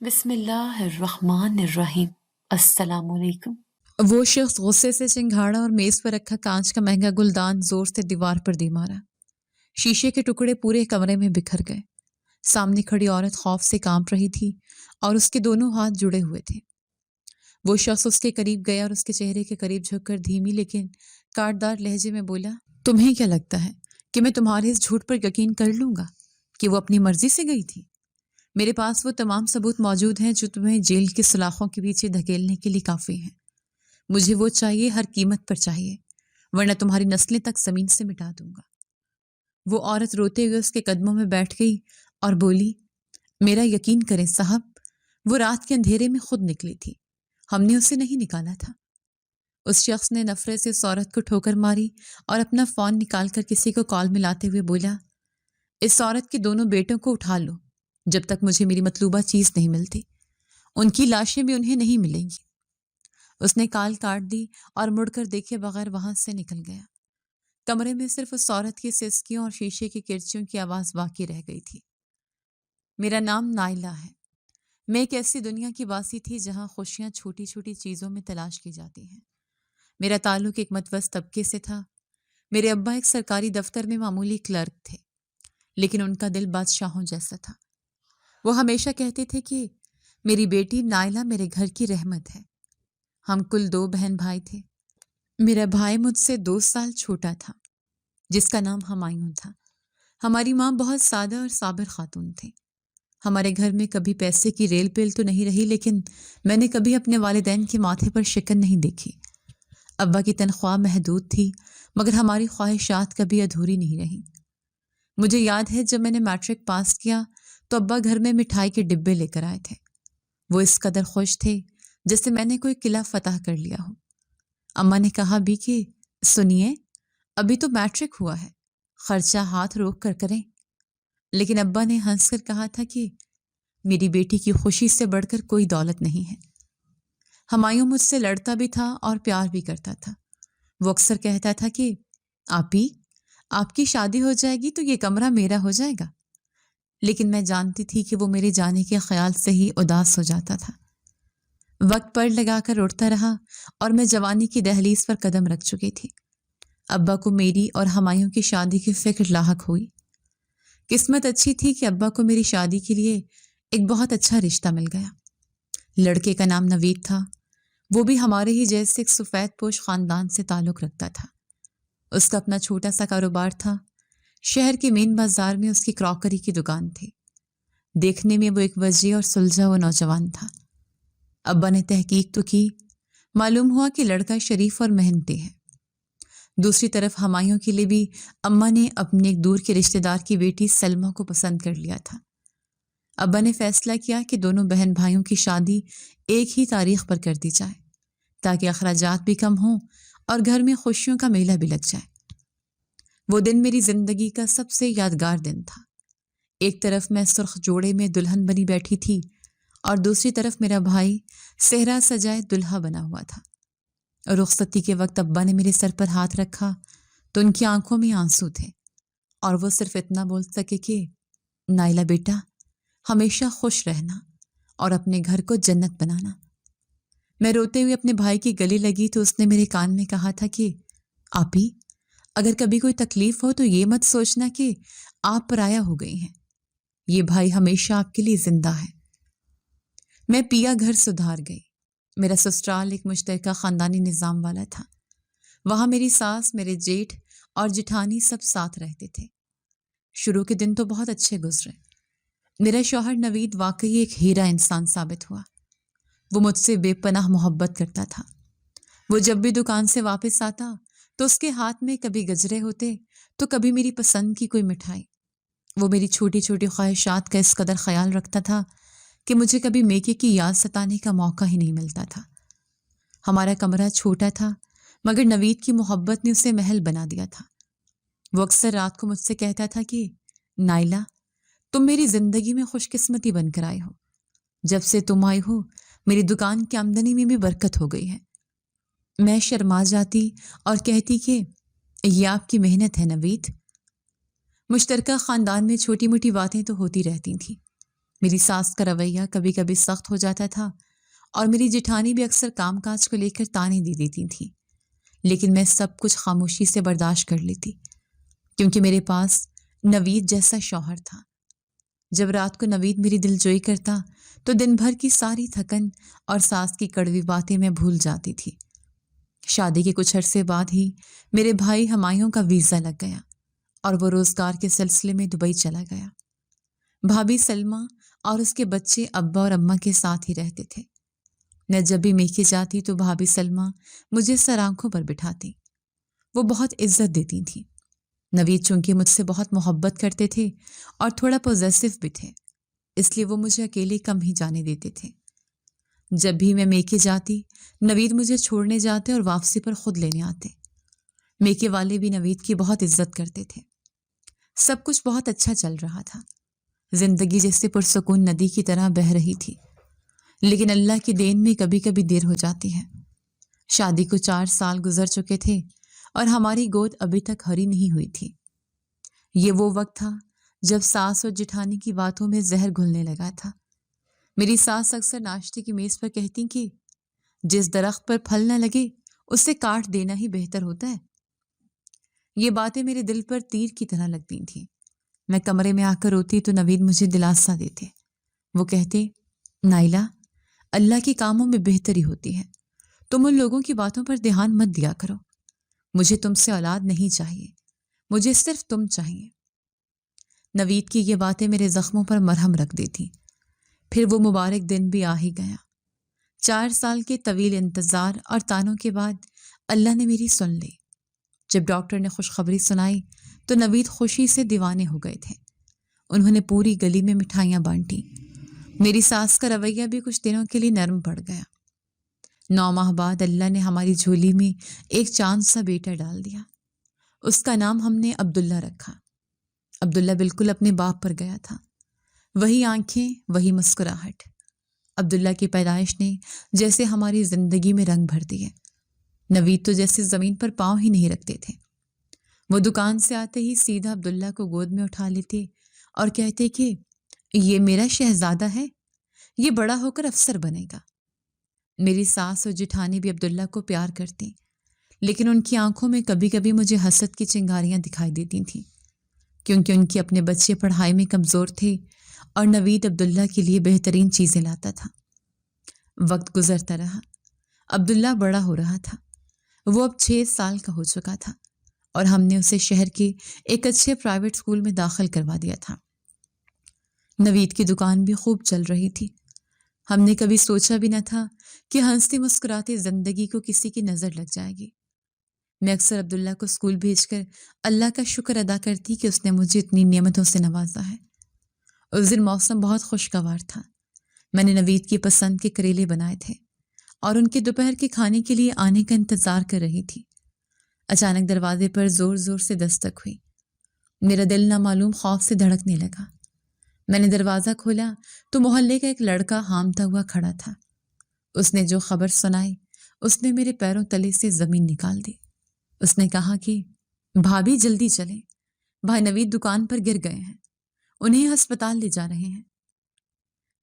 بسم اللہ الرحمن الرحیم۔ السلام علیکم۔ وہ شخص غصے سے چنگھاڑا اور میز پر رکھا کانچ کا مہنگا گلدان زور سے دیوار پر دے مارا۔ شیشے کے ٹکڑے پورے کمرے میں بکھر گئے۔ سامنے کھڑی عورت خوف سے کانپ رہی تھی اور اس کے دونوں ہاتھ جڑے ہوئے تھے۔ وہ شخص اس کے قریب گیا اور اس کے چہرے کے قریب جھک کر دھیمی لیکن کاٹدار لہجے میں بولا، تمہیں کیا لگتا ہے کہ میں تمہارے اس جھوٹ پر یقین کر لوں گا کہ وہ اپنی مرضی سے گئی تھی؟ میرے پاس وہ تمام ثبوت موجود ہیں جو تمہیں جیل کی سلاخوں کے پیچھے دھکیلنے کے لیے کافی ہیں۔ مجھے وہ چاہیے، ہر قیمت پر چاہیے، ورنہ تمہاری نسلیں تک زمین سے مٹا دوں گا۔ وہ عورت روتے ہوئے اس کے قدموں میں بیٹھ گئی اور بولی، میرا یقین کریں صاحب، وہ رات کے اندھیرے میں خود نکلی تھی، ہم نے اسے نہیں نکالا تھا۔ اس شخص نے نفرت سے اس عورت کو ٹھوکر ماری اور اپنا فون نکال کر کسی کو کال ملاتے ہوئے بولا، اس عورت کے دونوں بیٹوں کو اٹھا لو جب تک مجھے میری مطلوبہ چیز نہیں ملتی، ان کی لاشیں بھی انہیں نہیں ملیں گی۔ اس نے کال کاٹ دی اور مڑ کر دیکھے بغیر وہاں سے نکل گیا۔ کمرے میں صرف اس عورت کی سسکیوں اور شیشے کی کرچیوں کی آواز باقی رہ گئی تھی۔ میرا نام نائلہ ہے۔ میں ایک ایسی دنیا کی واسی تھی جہاں خوشیاں چھوٹی چھوٹی چیزوں میں تلاش کی جاتی ہیں۔ میرا تعلق ایک متوسط طبقے سے تھا۔ میرے ابا ایک سرکاری دفتر میں معمولی کلرک تھے، لیکن ان کا دل بادشاہوں جیسا تھا۔ وہ ہمیشہ کہتے تھے کہ میری بیٹی نائلہ میرے گھر کی رحمت ہے۔ ہم کل 2 بہن بھائی تھے۔ میرا بھائی مجھ سے 2 سال چھوٹا تھا، جس کا نام ہمایوں تھا۔ ہماری ماں بہت سادہ اور صابر خاتون تھی۔ ہمارے گھر میں کبھی پیسے کی ریل پیل تو نہیں رہی، لیکن میں نے کبھی اپنے والدین کے ماتھے پر شکن نہیں دیکھی۔ ابا کی تنخواہ محدود تھی، مگر ہماری خواہشات کبھی ادھوری نہیں رہی۔ مجھے یاد ہے جب میں نے میٹرک پاس کیا تو ابا گھر میں مٹھائی کے ڈبے لے کر آئے تھے۔ وہ اس قدر خوش تھے جیسے میں نے کوئی قلعہ فتح کر لیا ہو۔ اماں نے کہا بھی کہ سنیے، ابھی تو میٹرک ہوا ہے، خرچہ ہاتھ روک کر کریں۔ لیکن ابا نے ہنس کر کہا تھا کہ میری بیٹی کی خوشی سے بڑھ کر کوئی دولت نہیں ہے۔ ہمایوں مجھ سے لڑتا بھی تھا اور پیار بھی کرتا تھا۔ وہ اکثر کہتا تھا کہ آپی، آپ کی شادی ہو جائے گی تو یہ کمرہ میرا ہو جائے گا، لیکن میں جانتی تھی کہ وہ میرے جانے کے خیال سے ہی اداس ہو جاتا تھا۔ وقت پڑ لگا کر اڑتا رہا اور میں جوانی کی دہلیز پر قدم رکھ چکی تھی۔ ابا کو میری اور ہمایوں کی شادی کی فکر لاحق ہوئی۔ قسمت اچھی تھی کہ ابا کو میری شادی کے لیے ایک بہت اچھا رشتہ مل گیا۔ لڑکے کا نام نوید تھا۔ وہ بھی ہمارے ہی جیسے ایک سفید پوش خاندان سے تعلق رکھتا تھا۔ اس کا اپنا چھوٹا سا کاروبار تھا۔ شہر کے مین بازار میں اس کی کراکری کی دکان تھی۔ دیکھنے میں وہ ایک وجیح اور سلجھا ہوا نوجوان تھا۔ ابا نے تحقیق تو کی، معلوم ہوا کہ لڑکا شریف اور محنتی ہے۔ دوسری طرف ہمایوں کے لیے بھی اماں نے اپنے ایک دور کے رشتہ دار کی بیٹی سلمہ کو پسند کر لیا تھا۔ ابا نے فیصلہ کیا کہ دونوں بہن بھائیوں کی شادی ایک ہی تاریخ پر کر دی جائے تاکہ اخراجات بھی کم ہوں اور گھر میں خوشیوں کا میلہ بھی لگ جائے۔ وہ دن میری زندگی کا سب سے یادگار دن تھا۔ ایک طرف میں سرخ جوڑے میں دلہن بنی بیٹھی تھی اور دوسری طرف میرا بھائی صحرا سجائے دلہا بنا ہوا تھا۔ رخصتی کے وقت ابا نے میرے سر پر ہاتھ رکھا تو ان کی آنکھوں میں آنسو تھے اور وہ صرف اتنا بول سکے کہ نائلہ بیٹا، ہمیشہ خوش رہنا اور اپنے گھر کو جنت بنانا۔ میں روتے ہوئے اپنے بھائی کی گلے لگی تو اس نے میرے کان میں کہا تھا کہ آپی، اگر کبھی کوئی تکلیف ہو تو یہ مت سوچنا کہ آپ پرایا ہو گئی ہیں، یہ بھائی ہمیشہ آپ کے لیے زندہ ہے۔ میں پیا گھر سدھار گئی۔ میرا سسرال ایک مشترکہ خاندانی نظام والا تھا۔ وہاں میری ساس، میرے جیٹھ اور جٹھانی سب ساتھ رہتے تھے۔ شروع کے دن تو بہت اچھے گزرے۔ میرا شوہر نوید واقعی ایک ہیرا انسان ثابت ہوا۔ وہ مجھ سے بے پناہ محبت کرتا تھا۔ وہ جب بھی دکان سے واپس آتا تو اس کے ہاتھ میں کبھی گجرے ہوتے تو کبھی میری پسند کی کوئی مٹھائی۔ وہ میری چھوٹی چھوٹی خواہشات کا اس قدر خیال رکھتا تھا کہ مجھے کبھی میکے کی یاد ستانے کا موقع ہی نہیں ملتا تھا۔ ہمارا کمرہ چھوٹا تھا، مگر نوید کی محبت نے اسے محل بنا دیا تھا۔ وہ اکثر رات کو مجھ سے کہتا تھا کہ نائلہ، تم میری زندگی میں خوش قسمتی بن کر آئے ہو۔ جب سے تم آئی ہو میری دکان کی آمدنی میں بھی برکت ہو گئی ہے۔ میں شرما جاتی اور کہتی کہ یہ آپ کی محنت ہے نوید۔ مشترکہ خاندان میں چھوٹی موٹی باتیں تو ہوتی رہتی تھیں، میری ساس کا رویہ کبھی کبھی سخت ہو جاتا تھا اور میری جیٹھانی بھی اکثر کام کاج کو لے کر تانے دے دیتی تھی، لیکن میں سب کچھ خاموشی سے برداشت کر لیتی کیونکہ میرے پاس نوید جیسا شوہر تھا۔ جب رات کو نوید میری دل جوئی کرتا تو دن بھر کی ساری تھکن اور ساس کی کڑوی باتیں میں بھول جاتی تھی۔ شادی کے کچھ عرصے بعد ہی میرے بھائی ہمایوں کا ویزا لگ گیا اور وہ روزگار کے سلسلے میں دبئی چلا گیا۔ بھابھی سلمہ اور اس کے بچے ابا اور اماں کے ساتھ ہی رہتے تھے۔ میں جب بھی میکے جاتی تو بھابھی سلمہ مجھے سر آنکھوں پر بٹھاتی۔ وہ بہت عزت دیتی تھیں۔ نوید چونکہ مجھ سے بہت محبت کرتے تھے اور تھوڑا پوزیسو بھی تھے، اس لیے وہ مجھے اکیلے کم ہی جانے دیتے تھے۔ جب بھی میں میکے جاتی نوید مجھے چھوڑنے جاتے اور واپسی پر خود لینے آتے۔ میکے والے بھی نوید کی بہت عزت کرتے تھے۔ سب کچھ بہت اچھا چل رہا تھا۔ زندگی جیسے پرسکون ندی کی طرح بہہ رہی تھی، لیکن اللہ کی دین میں کبھی کبھی دیر ہو جاتی ہے۔ شادی کو 4 سال گزر چکے تھے اور ہماری گود ابھی تک ہری نہیں ہوئی تھی۔ یہ وہ وقت تھا جب ساس اور جٹھانی کی باتوں میں زہر گھلنے لگا تھا۔ میری ساس اکثر ناشتے کی میز پر کہتی کہ جس درخت پر پھل نہ لگے اسے کاٹ دینا ہی بہتر ہوتا ہے۔ یہ باتیں میرے دل پر تیر کی طرح لگتی تھیں۔ میں کمرے میں آ کر روتی تو نوید مجھے دلاسا دیتے۔ وہ کہتے، نائلہ، اللہ کے کاموں میں بہتری ہوتی ہے، تم ان لوگوں کی باتوں پر دھیان مت دیا کرو۔ مجھے تم سے اولاد نہیں چاہیے، مجھے صرف تم چاہیے۔ نوید کی یہ باتیں میرے زخموں پر مرہم رکھ دیتی۔ پھر وہ مبارک دن بھی آ ہی گیا۔ 4 سال کے طویل انتظار اور تانوں کے بعد اللہ نے میری سن لی۔ جب ڈاکٹر نے خوشخبری سنائی تو نوید خوشی سے دیوانے ہو گئے تھے۔ انہوں نے پوری گلی میں مٹھائیاں بانٹی۔ میری ساس کا رویہ بھی کچھ دنوں کے لیے نرم پڑ گیا۔ 9 ماہ بعد اللہ نے ہماری جھولی میں ایک چاند سا بیٹا ڈال دیا۔ اس کا نام ہم نے عبداللہ رکھا۔ عبداللہ بالکل اپنے باپ پر گیا تھا، وہی آنکھیں، وہی مسکراہٹ۔ عبداللہ کی پیدائش نے جیسے ہماری زندگی میں رنگ بھر دیے۔ نوید تو جیسے زمین پر پاؤں ہی نہیں رکھتے تھے۔ وہ دکان سے آتے ہی سیدھا عبداللہ کو گود میں اٹھا لیتے اور کہتے کہ یہ میرا شہزادہ ہے، یہ بڑا ہو کر افسر بنے گا۔ میری ساس اور جٹھانی بھی عبداللہ کو پیار کرتی، لیکن ان کی آنکھوں میں کبھی کبھی مجھے حسد کی چنگاریاں دکھائی دیتی تھیں، کیونکہ ان کے اپنے بچے پڑھائی میں کمزور تھے اور نوید عبداللہ کے لیے بہترین چیزیں لاتا تھا۔ وقت گزرتا رہا، عبداللہ بڑا ہو رہا تھا۔ وہ اب 6 سال کا ہو چکا تھا اور ہم نے اسے شہر کے ایک اچھے پرائیویٹ اسکول میں داخل کروا دیا تھا۔ نوید کی دکان بھی خوب چل رہی تھی۔ ہم نے کبھی سوچا بھی نہ تھا کہ ہنستی مسکراتی زندگی کو کسی کی نظر لگ جائے گی۔ میں اکثر عبداللہ کو اسکول بھیج کر اللہ کا شکر ادا کرتی کہ اس نے مجھے اتنی نعمتوں سے نوازا ہے۔ اس دن موسم بہت خوشگوار تھا۔ میں نے نوید کی پسند کے کریلے بنائے تھے اور ان کے دوپہر کے کھانے کے لیے آنے کا انتظار کر رہی تھی۔ اچانک دروازے پر زور زور سے دستک ہوئی۔ میرا دل نامعلوم خوف سے دھڑکنے لگا۔ میں نے دروازہ کھولا تو محلے کا ایک لڑکا ہامتا ہوا کھڑا تھا۔ اس نے جو خبر سنائی اس نے میرے پیروں تلے سے زمین نکال دی۔ اس نے کہا کہ بھابھی جلدی چلیں، بھائی نوید دکان پر گر گئے ہیں، انہیں ہسپتال لے جا رہے ہیں۔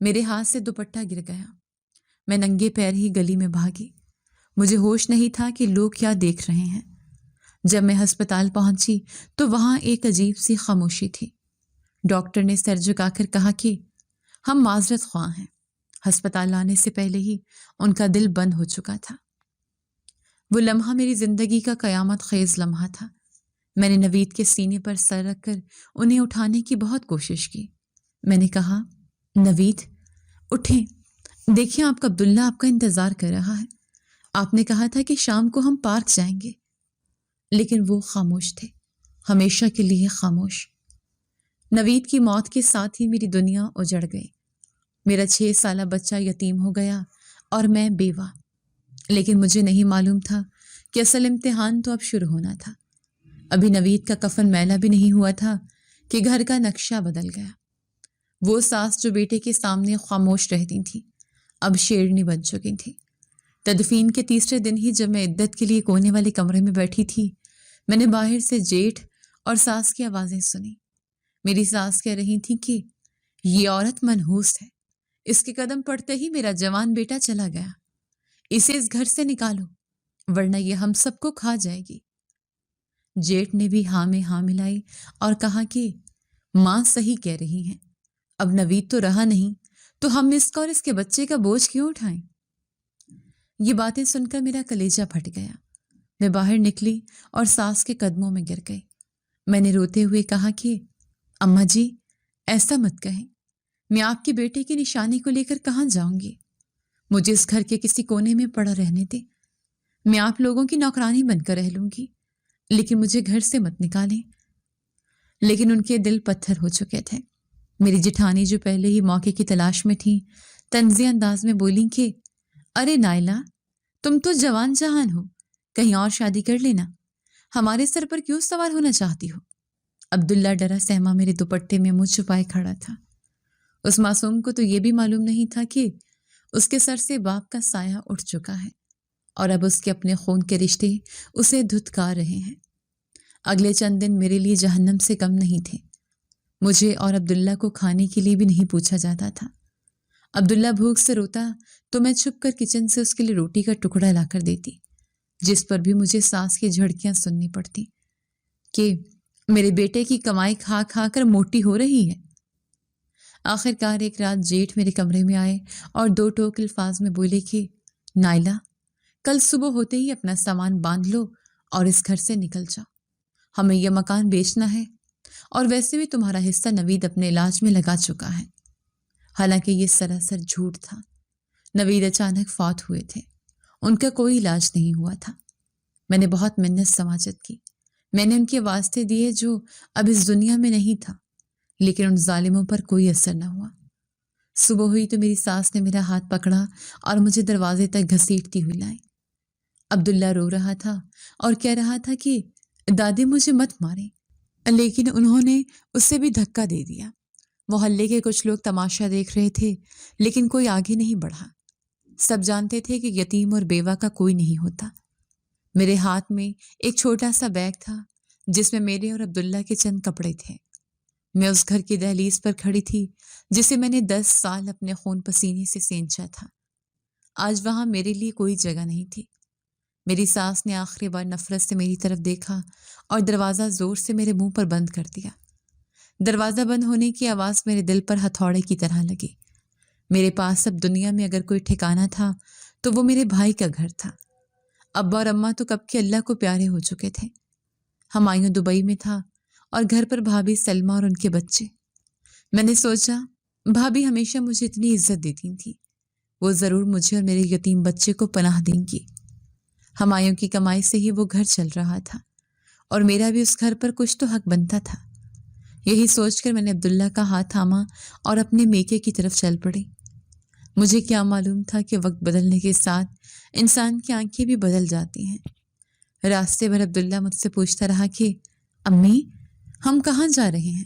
میرے ہاتھ سے دوپٹہ گر گیا۔ میں ننگے پیر ہی گلی میں بھاگی۔ مجھے ہوش نہیں تھا کہ لوگ کیا دیکھ رہے ہیں۔ جب میں ہسپتال پہنچی تو وہاں ایک عجیب سی خاموشی تھی۔ ڈاکٹر نے سر جھکا کر کہا کہ ہم معذرت خواہ ہیں، ہسپتال لانے سے پہلے ہی ان کا دل بند ہو چکا تھا۔ وہ لمحہ میری زندگی کا قیامت خیز لمحہ تھا۔ میں نے نوید کے سینے پر سر رکھ کر انہیں اٹھانے کی بہت کوشش کی۔ میں نے کہا، نوید اٹھیں، دیکھیں آپ کا عبداللہ آپ کا انتظار کر رہا ہے۔ آپ نے کہا تھا کہ شام کو ہم پارک جائیں گے، لیکن وہ خاموش تھے، ہمیشہ کے لیے خاموش۔ نوید کی موت کے ساتھ ہی میری دنیا اجڑ گئی۔ میرا 6 سالہ بچہ یتیم ہو گیا اور میں بیوہ۔ لیکن مجھے نہیں معلوم تھا کہ اصل امتحان تو اب شروع ہونا تھا۔ ابھی نوید کا کفن میلا بھی نہیں ہوا تھا کہ گھر کا نقشہ بدل گیا۔ وہ ساس جو بیٹے کے سامنے خاموش رہتی تھی اب شیرنی بن چکی تھی۔ تدفین کے تیسرے دن ہی جب میں عدت کے لیے کونے والے کمرے میں بیٹھی تھی، میں نے باہر سے جیٹھ اور ساس کی آوازیں سنی۔ میری ساس کہہ رہی تھی کہ یہ عورت منحوس ہے، اس کے قدم پڑتے ہی میرا جوان بیٹا چلا گیا، اسے اس گھر سے نکالو ورنہ یہ ہم سب کو کھا جائے گی۔ جیٹھ نے بھی ہاں میں ہاں ملائی اور کہا کہ ماں صحیح کہہ رہی ہیں، اب نوید تو رہا نہیں تو ہم اس کا اور اس کے بچے کا بوجھ کیوں اٹھائیں؟ یہ باتیں سن کر میرا کلیجہ پھٹ گیا۔ میں باہر نکلی اور ساس کے قدموں میں گر گئی۔ میں نے روتے ہوئے کہا کہ اماں جی ایسا مت کہیں، میں آپ کے بیٹے کی نشانی کو لے کر کہاں جاؤں گی؟ مجھے اس گھر کے کسی کونے میں پڑا رہنے دے، میں آپ لوگوں کی نوکرانی بن کر رہ لوں گی، لیکن مجھے گھر سے مت نکالیں۔ لیکن ان کے دل پتھر ہو چکے تھے۔ میری جٹھانی جو پہلے ہی موقع کی تلاش میں تھی طنزیہ انداز میں بولی کہ ارے نائلہ، تم تو جوان جہان ہو، کہیں اور شادی کر لینا، ہمارے سر پر کیوں سوار ہونا چاہتی ہو؟ عبداللہ ڈرا سہما میرے دوپٹے میں منہ چھپائے کھڑا تھا۔ اس معصوم کو تو یہ بھی معلوم نہیں تھا کہ اس کے سر سے باپ کا سایہ اٹھ چکا ہے اور اب اس کے اپنے خون کے رشتے اسے دھتکار رہے ہیں۔ اگلے چند دن میرے لیے جہنم سے کم نہیں تھے۔ مجھے اور عبداللہ کو کھانے کے لیے بھی نہیں پوچھا جاتا تھا۔ عبداللہ بھوک سے روتا تو میں چھپ کر کچن سے اس کے لیے روٹی کا ٹکڑا لا کر دیتی، جس پر بھی مجھے ساس کی جھڑکیاں سننی پڑتی کہ میرے بیٹے کی کمائی کھا کھا کر موٹی ہو رہی ہے۔ آخر کار ایک رات جیٹھ میرے کمرے میں آئے اور دو ٹوک الفاظ میں بولے کہ نائلہ، کل صبح ہوتے ہی اپنا سامان باندھ لو اور اس گھر سے نکل جاؤ، ہمیں یہ مکان بیچنا ہے، اور ویسے بھی تمہارا حصہ نوید اپنے علاج میں لگا چکا ہے۔ حالانکہ یہ سراسر جھوٹ تھا۔ نوید اچانک فوت ہوئے تھے، ان کا کوئی علاج نہیں ہوا تھا۔ میں نے بہت منت سماجت کی، میں نے ان کے واسطے دیے جو اب اس دنیا میں نہیں تھا، لیکن ان ظالموں پر کوئی اثر نہ ہوا۔ صبح ہوئی تو میری ساس نے میرا ہاتھ پکڑا اور مجھے دروازے تک گھسیٹتی ہوئی لائی۔ عبداللہ رو رہا تھا اور کہہ رہا تھا کہ دادی مجھے مت ماریں، لیکن انہوں نے اسے بھی دھکا دے دیا۔ محلے کے کچھ لوگ تماشا دیکھ رہے تھے، لیکن کوئی آگے نہیں بڑھا۔ سب جانتے تھے کہ یتیم اور بیوہ کا کوئی نہیں ہوتا۔ میرے ہاتھ میں ایک چھوٹا سا بیگ تھا جس میں میرے اور عبداللہ کے چند کپڑے تھے۔ میں اس گھر کی دہلیز پر کھڑی تھی جسے میں نے 10 سال اپنے خون پسینے سے سینچا تھا۔ آج وہاں میرے لیے کوئی جگہ نہیں تھی۔ میری ساس نے آخری بار نفرت سے میری طرف دیکھا اور دروازہ زور سے میرے منہ پر بند کر دیا۔ دروازہ بند ہونے کی آواز میرے دل پر ہتھوڑے کی طرح لگی۔ میرے پاس اب دنیا میں اگر کوئی ٹھکانہ تھا تو وہ میرے بھائی کا گھر تھا۔ ابا اور اماں تو کب کے اللہ کو پیارے ہو چکے تھے۔ ہمایوں دبئی میں تھا اور گھر پر بھابھی سلمہ اور ان کے بچے۔ میں نے سوچا بھابھی ہمیشہ مجھے اتنی عزت دیتی تھی، وہ ضرور مجھے اور میرے یتیم بچے کو پناہ دیں گی۔ ہمایوں کی کمائی سے ہی وہ گھر چل رہا تھا اور میرا بھی اس گھر پر کچھ تو حق بنتا تھا۔ یہی سوچ کر میں نے عبداللہ کا ہاتھ تھاما اور اپنے میکے کی طرف چل پڑی۔ مجھے کیا معلوم تھا کہ وقت بدلنے کے ساتھ انسان کی آنکھیں بھی بدل جاتی ہیں۔ راستے بھر عبداللہ مجھ سے پوچھتا رہا کہ امی ہم کہاں جا رہے ہیں؟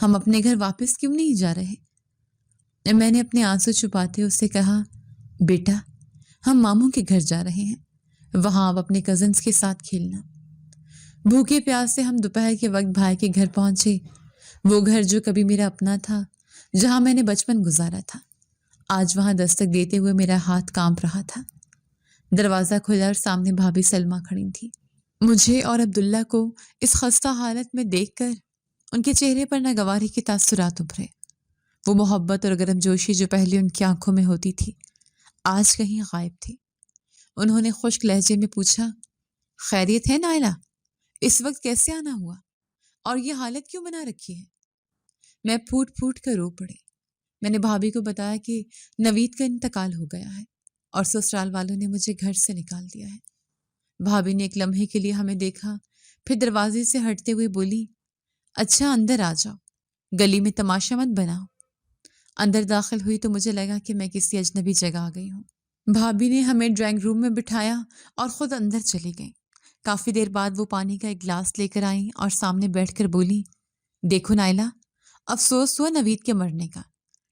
ہم اپنے گھر واپس کیوں نہیں جا رہے؟ میں نے اپنے آنسو چھپاتے اس سے کہا بیٹا ہم ماموں کے گھر جا رہے ہیں، وہاں آپ اپنے کزنز کے ساتھ کھیلنا۔ بھوکے پیاس سے ہم دوپہر کے وقت بھائی کے گھر پہنچے، وہ گھر جو کبھی میرا اپنا تھا، جہاں میں نے بچپن گزارا تھا، آج وہاں دستک دیتے ہوئے میرا ہاتھ کانپ رہا تھا۔ دروازہ کھلا اور سامنے بھابھی سلمہ کھڑی تھی۔ مجھے اور عبداللہ کو اس خستہ حالت میں دیکھ کر ان کے چہرے پر ناگواری کے تاثرات ابھرے۔ وہ محبت اور گرم جوشی جو پہلے ان کی آنکھوں میں ہوتی تھی آج کہیں غائب تھی۔ انہوں نے خشک لہجے میں پوچھا خیریت ہے نائلہ؟ اس وقت کیسے آنا ہوا اور یہ حالت کیوں بنا رکھی ہے؟ میں پھوٹ پھوٹ کر رو پڑی۔ میں نے بھابھی کو بتایا کہ نوید کا انتقال ہو گیا ہے اور سسرال والوں نے مجھے گھر سے نکال دیا ہے۔ بھابھی نے ایک لمحے کے لیے ہمیں دیکھا، پھر دروازے سے ہٹتے ہوئے بولی اچھا اندر آ جاؤ، گلی میں تماشا مت بناؤ۔ اندر داخل ہوئی تو مجھے لگا کہ میں کسی اجنبی جگہ آ گئی ہوں۔ بھابھی نے ہمیں ڈرائنگ روم میں بٹھایا اور خود اندر چلی گئیں۔ کافی دیر بعد وہ پانی کا ایک گلاس لے کر آئیں اور سامنے بیٹھ کر بولی دیکھو نائلہ، افسوس ہوا نوید کے مرنے کا،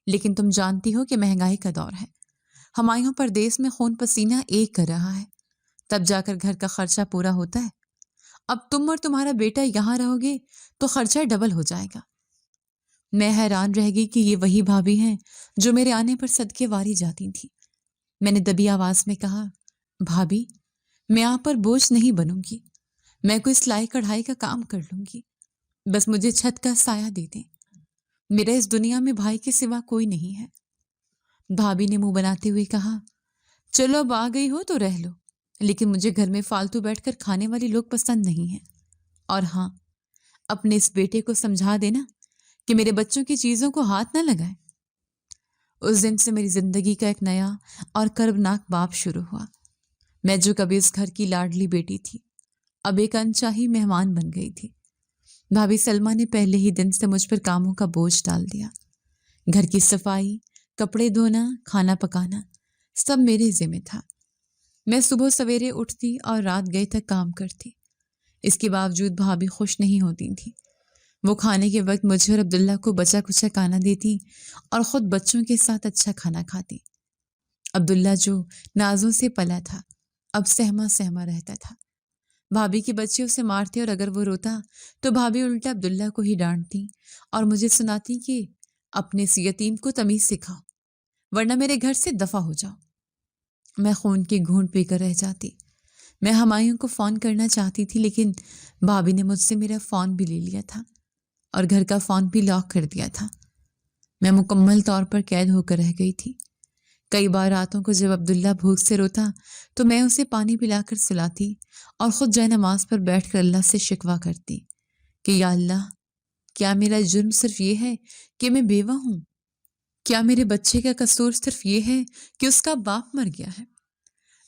لیکن تم جانتی ہو کہ مہنگائی کا دور ہے، ہمایوں پردیس میں خون پسینہ ایک کر رہا ہے، تب جا کر گھر کا خرچہ پورا ہوتا ہے۔ اب تم اور تمہارا بیٹا یہاں رہو گے تو خرچہ ڈبل ہو جائے گا۔ میں حیران رہ گئی کہ یہ وہی بھابھی ہیں جو میرے آنے پر صدقے واری جاتی تھی۔ میں نے دبی آواز میں کہا، بھابھی میں آپ پر بوجھ نہیں بنوں گی، میں کوئی سلائی کڑھائی کا کام کر لوں گی، بس مجھے چھت کا سایہ دے دیں، میرا اس دنیا میں بھائی کے سوا کوئی نہیں ہے۔ بھابھی نے منہ بناتے ہوئے کہا، چلو اب آ گئی ہو تو رہ لو، لیکن مجھے گھر میں فالتو بیٹھ کر کھانے والی لوگ پسند نہیں ہیں، اور ہاں اپنے اس بیٹے کو سمجھا دینا کہ میرے بچوں کی چیزوں کو ہاتھ نہ لگائے۔ اس دن سے میری زندگی کا ایک نیا اور کربناک باب شروع ہوا۔ میں جو کبھی اس گھر کی لاڈلی بیٹی تھی، اب ایک انچاہی مہمان بن گئی تھی۔ بھابھی سلمہ نے پہلے ہی دن سے مجھ پر کاموں کا بوجھ ڈال دیا۔ گھر کی صفائی، کپڑے دھونا، کھانا پکانا سب میرے ذمہ تھا۔ میں صبح سویرے اٹھتی اور رات گئے تک کام کرتی۔ اس کے باوجود بھابھی خوش نہیں ہوتی تھی۔ وہ کھانے کے وقت مجھے اور عبداللہ کو بچا کچا کھانا دیتی اور خود بچوں کے ساتھ اچھا کھانا کھاتی۔ عبداللہ جو نازوں سے پلا تھا اب سہما سہما رہتا تھا۔ بھابھی کے بچے اسے مارتے اور اگر وہ روتا تو بھابھی الٹا عبداللہ کو ہی ڈانٹتی اور مجھے سناتی کہ اپنے اس یتیم کو تمیز سکھاؤ ورنہ میرے گھر سے دفع ہو جاؤ۔ میں خون کی گھونٹ پی کر رہ جاتی۔ میں ہمایوں کو فون کرنا چاہتی تھی لیکن بھابھی نے مجھ سے میرا فون بھی لے لیا تھا اور گھر کا فون بھی لاک کر دیا تھا۔ میں مکمل طور پر قید ہو کر رہ گئی تھی۔ کئی بار راتوں کو جب عبداللہ بھوک سے روتا تو میں اسے پانی پلا کر سلاتی اور خود جائے نماز پر بیٹھ کر اللہ سے شکوہ کرتی کہ یا اللہ، کیا میرا جرم صرف یہ ہے کہ میں بیوہ ہوں؟ کیا میرے بچے کا قصور صرف یہ ہے کہ اس کا باپ مر گیا ہے؟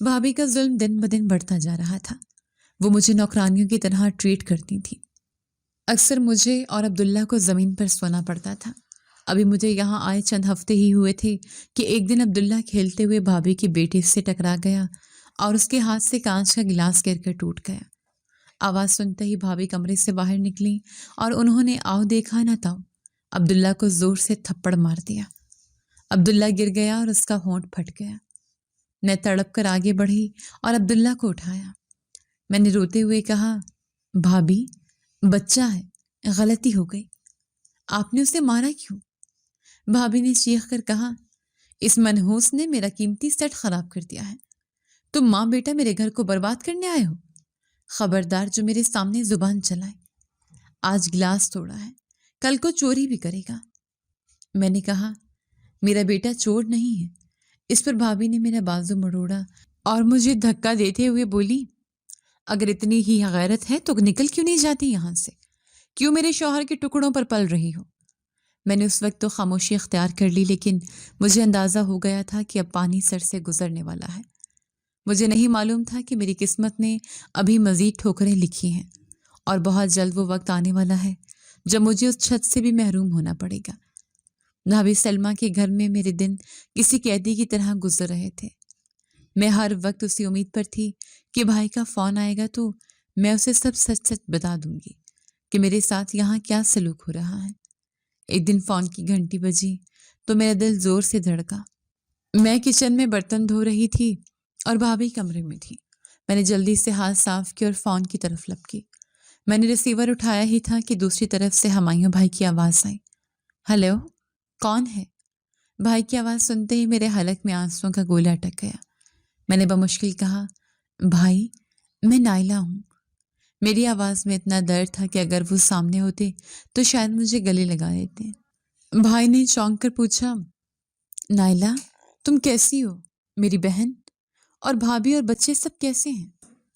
بھابھی کا ظلم دن بدن بڑھتا جا رہا تھا۔ وہ مجھے نوکرانیوں کی طرح ٹریٹ کرتی تھی۔ اکثر مجھے اور عبداللہ کو زمین پر سونا پڑتا تھا۔ ابھی مجھے یہاں آئے چند ہفتے ہی ہوئے تھے کہ ایک دن عبداللہ کھیلتے ہوئے بھابھی کے بیٹے سے ٹکرا گیا اور اس کے ہاتھ سے کانچ کا گلاس گر کر ٹوٹ گیا۔ آواز سنتے ہی بھابھی کمرے سے باہر نکلی اور انہوں نے آؤ دیکھا نہ تاؤ عبداللہ کو زور سے تھپڑ مار دیا۔ عبداللہ گر گیا اور اس کا ہونٹ پھٹ گیا۔ میں تڑپ کر آگے بڑھی اور عبداللہ کو اٹھایا۔ میں نے روتے ہوئے کہا، بھابھی بچہ ہے، غلطی ہو گئی، آپ نے اسے مارا کیوں؟ بھابھی نے چیخ کر کہا، اس منحوس نے میرا قیمتی سیٹ خراب کر دیا ہے، تم ماں بیٹا میرے گھر کو برباد کرنے آئے ہو؟ خبردار جو میرے سامنے زبان چلائے، آج گلاس توڑا ہے کل کو چوری بھی کرے گا۔ میں نے کہا، میرا بیٹا چور نہیں ہے۔ اس پر بھابھی نے میرا بازو مڑوڑا اور مجھے دھکا دیتے ہوئے بولی، اگر اتنی ہی غیرت ہے تو نکل کیوں نہیں جاتی یہاں سے؟ کیوں میرے شوہر کے ٹکڑوں پر پل رہی ہو؟ میں نے اس وقت تو خاموشی اختیار کر لی لیکن مجھے اندازہ ہو گیا تھا کہ اب پانی سر سے گزرنے والا ہے۔ مجھے نہیں معلوم تھا کہ میری قسمت نے ابھی مزید ٹھوکریں لکھی ہیں اور بہت جلد وہ وقت آنے والا ہے جب مجھے اس چھت سے بھی محروم ہونا پڑے گا۔ بھابھی سلمہ کے گھر میں میرے دن کسی قیدی کی طرح گزر رہے تھے۔ میں ہر وقت اسی امید پر تھی کہ بھائی کا فون آئے گا تو میں اسے سب سچ سچ بتا دوں گی کہ میرے ساتھ یہاں کیا سلوک ہو رہا ہے۔ ایک دن فون کی گھنٹی بجی تو میرا دل زور سے دھڑکا۔ میں کچن میں برتن دھو رہی تھی اور بھابھی کمرے میں تھی۔ میں نے جلدی سے ہاتھ صاف کیا اور فون کی طرف لپکی۔ میں نے ریسیور اٹھایا ہی تھا کہ دوسری طرف سے ہمایوں بھائی کی آواز آئی، ہیلو، کون ہے؟ بھائی کی آواز سنتے ہی میرے حلق میں آنسوؤں کا گولہ اٹک گیا۔ میں نے بمشکل کہا، بھائی میں نائلہ ہوں۔ میری آواز میں اتنا درد تھا کہ اگر وہ سامنے ہوتے تو شاید مجھے گلے لگا لیتے۔ بھائی نے چونک کر پوچھا، نائلہ تم کیسی ہو؟ میری بہن اور بھابھی اور بچے سب کیسے ہیں؟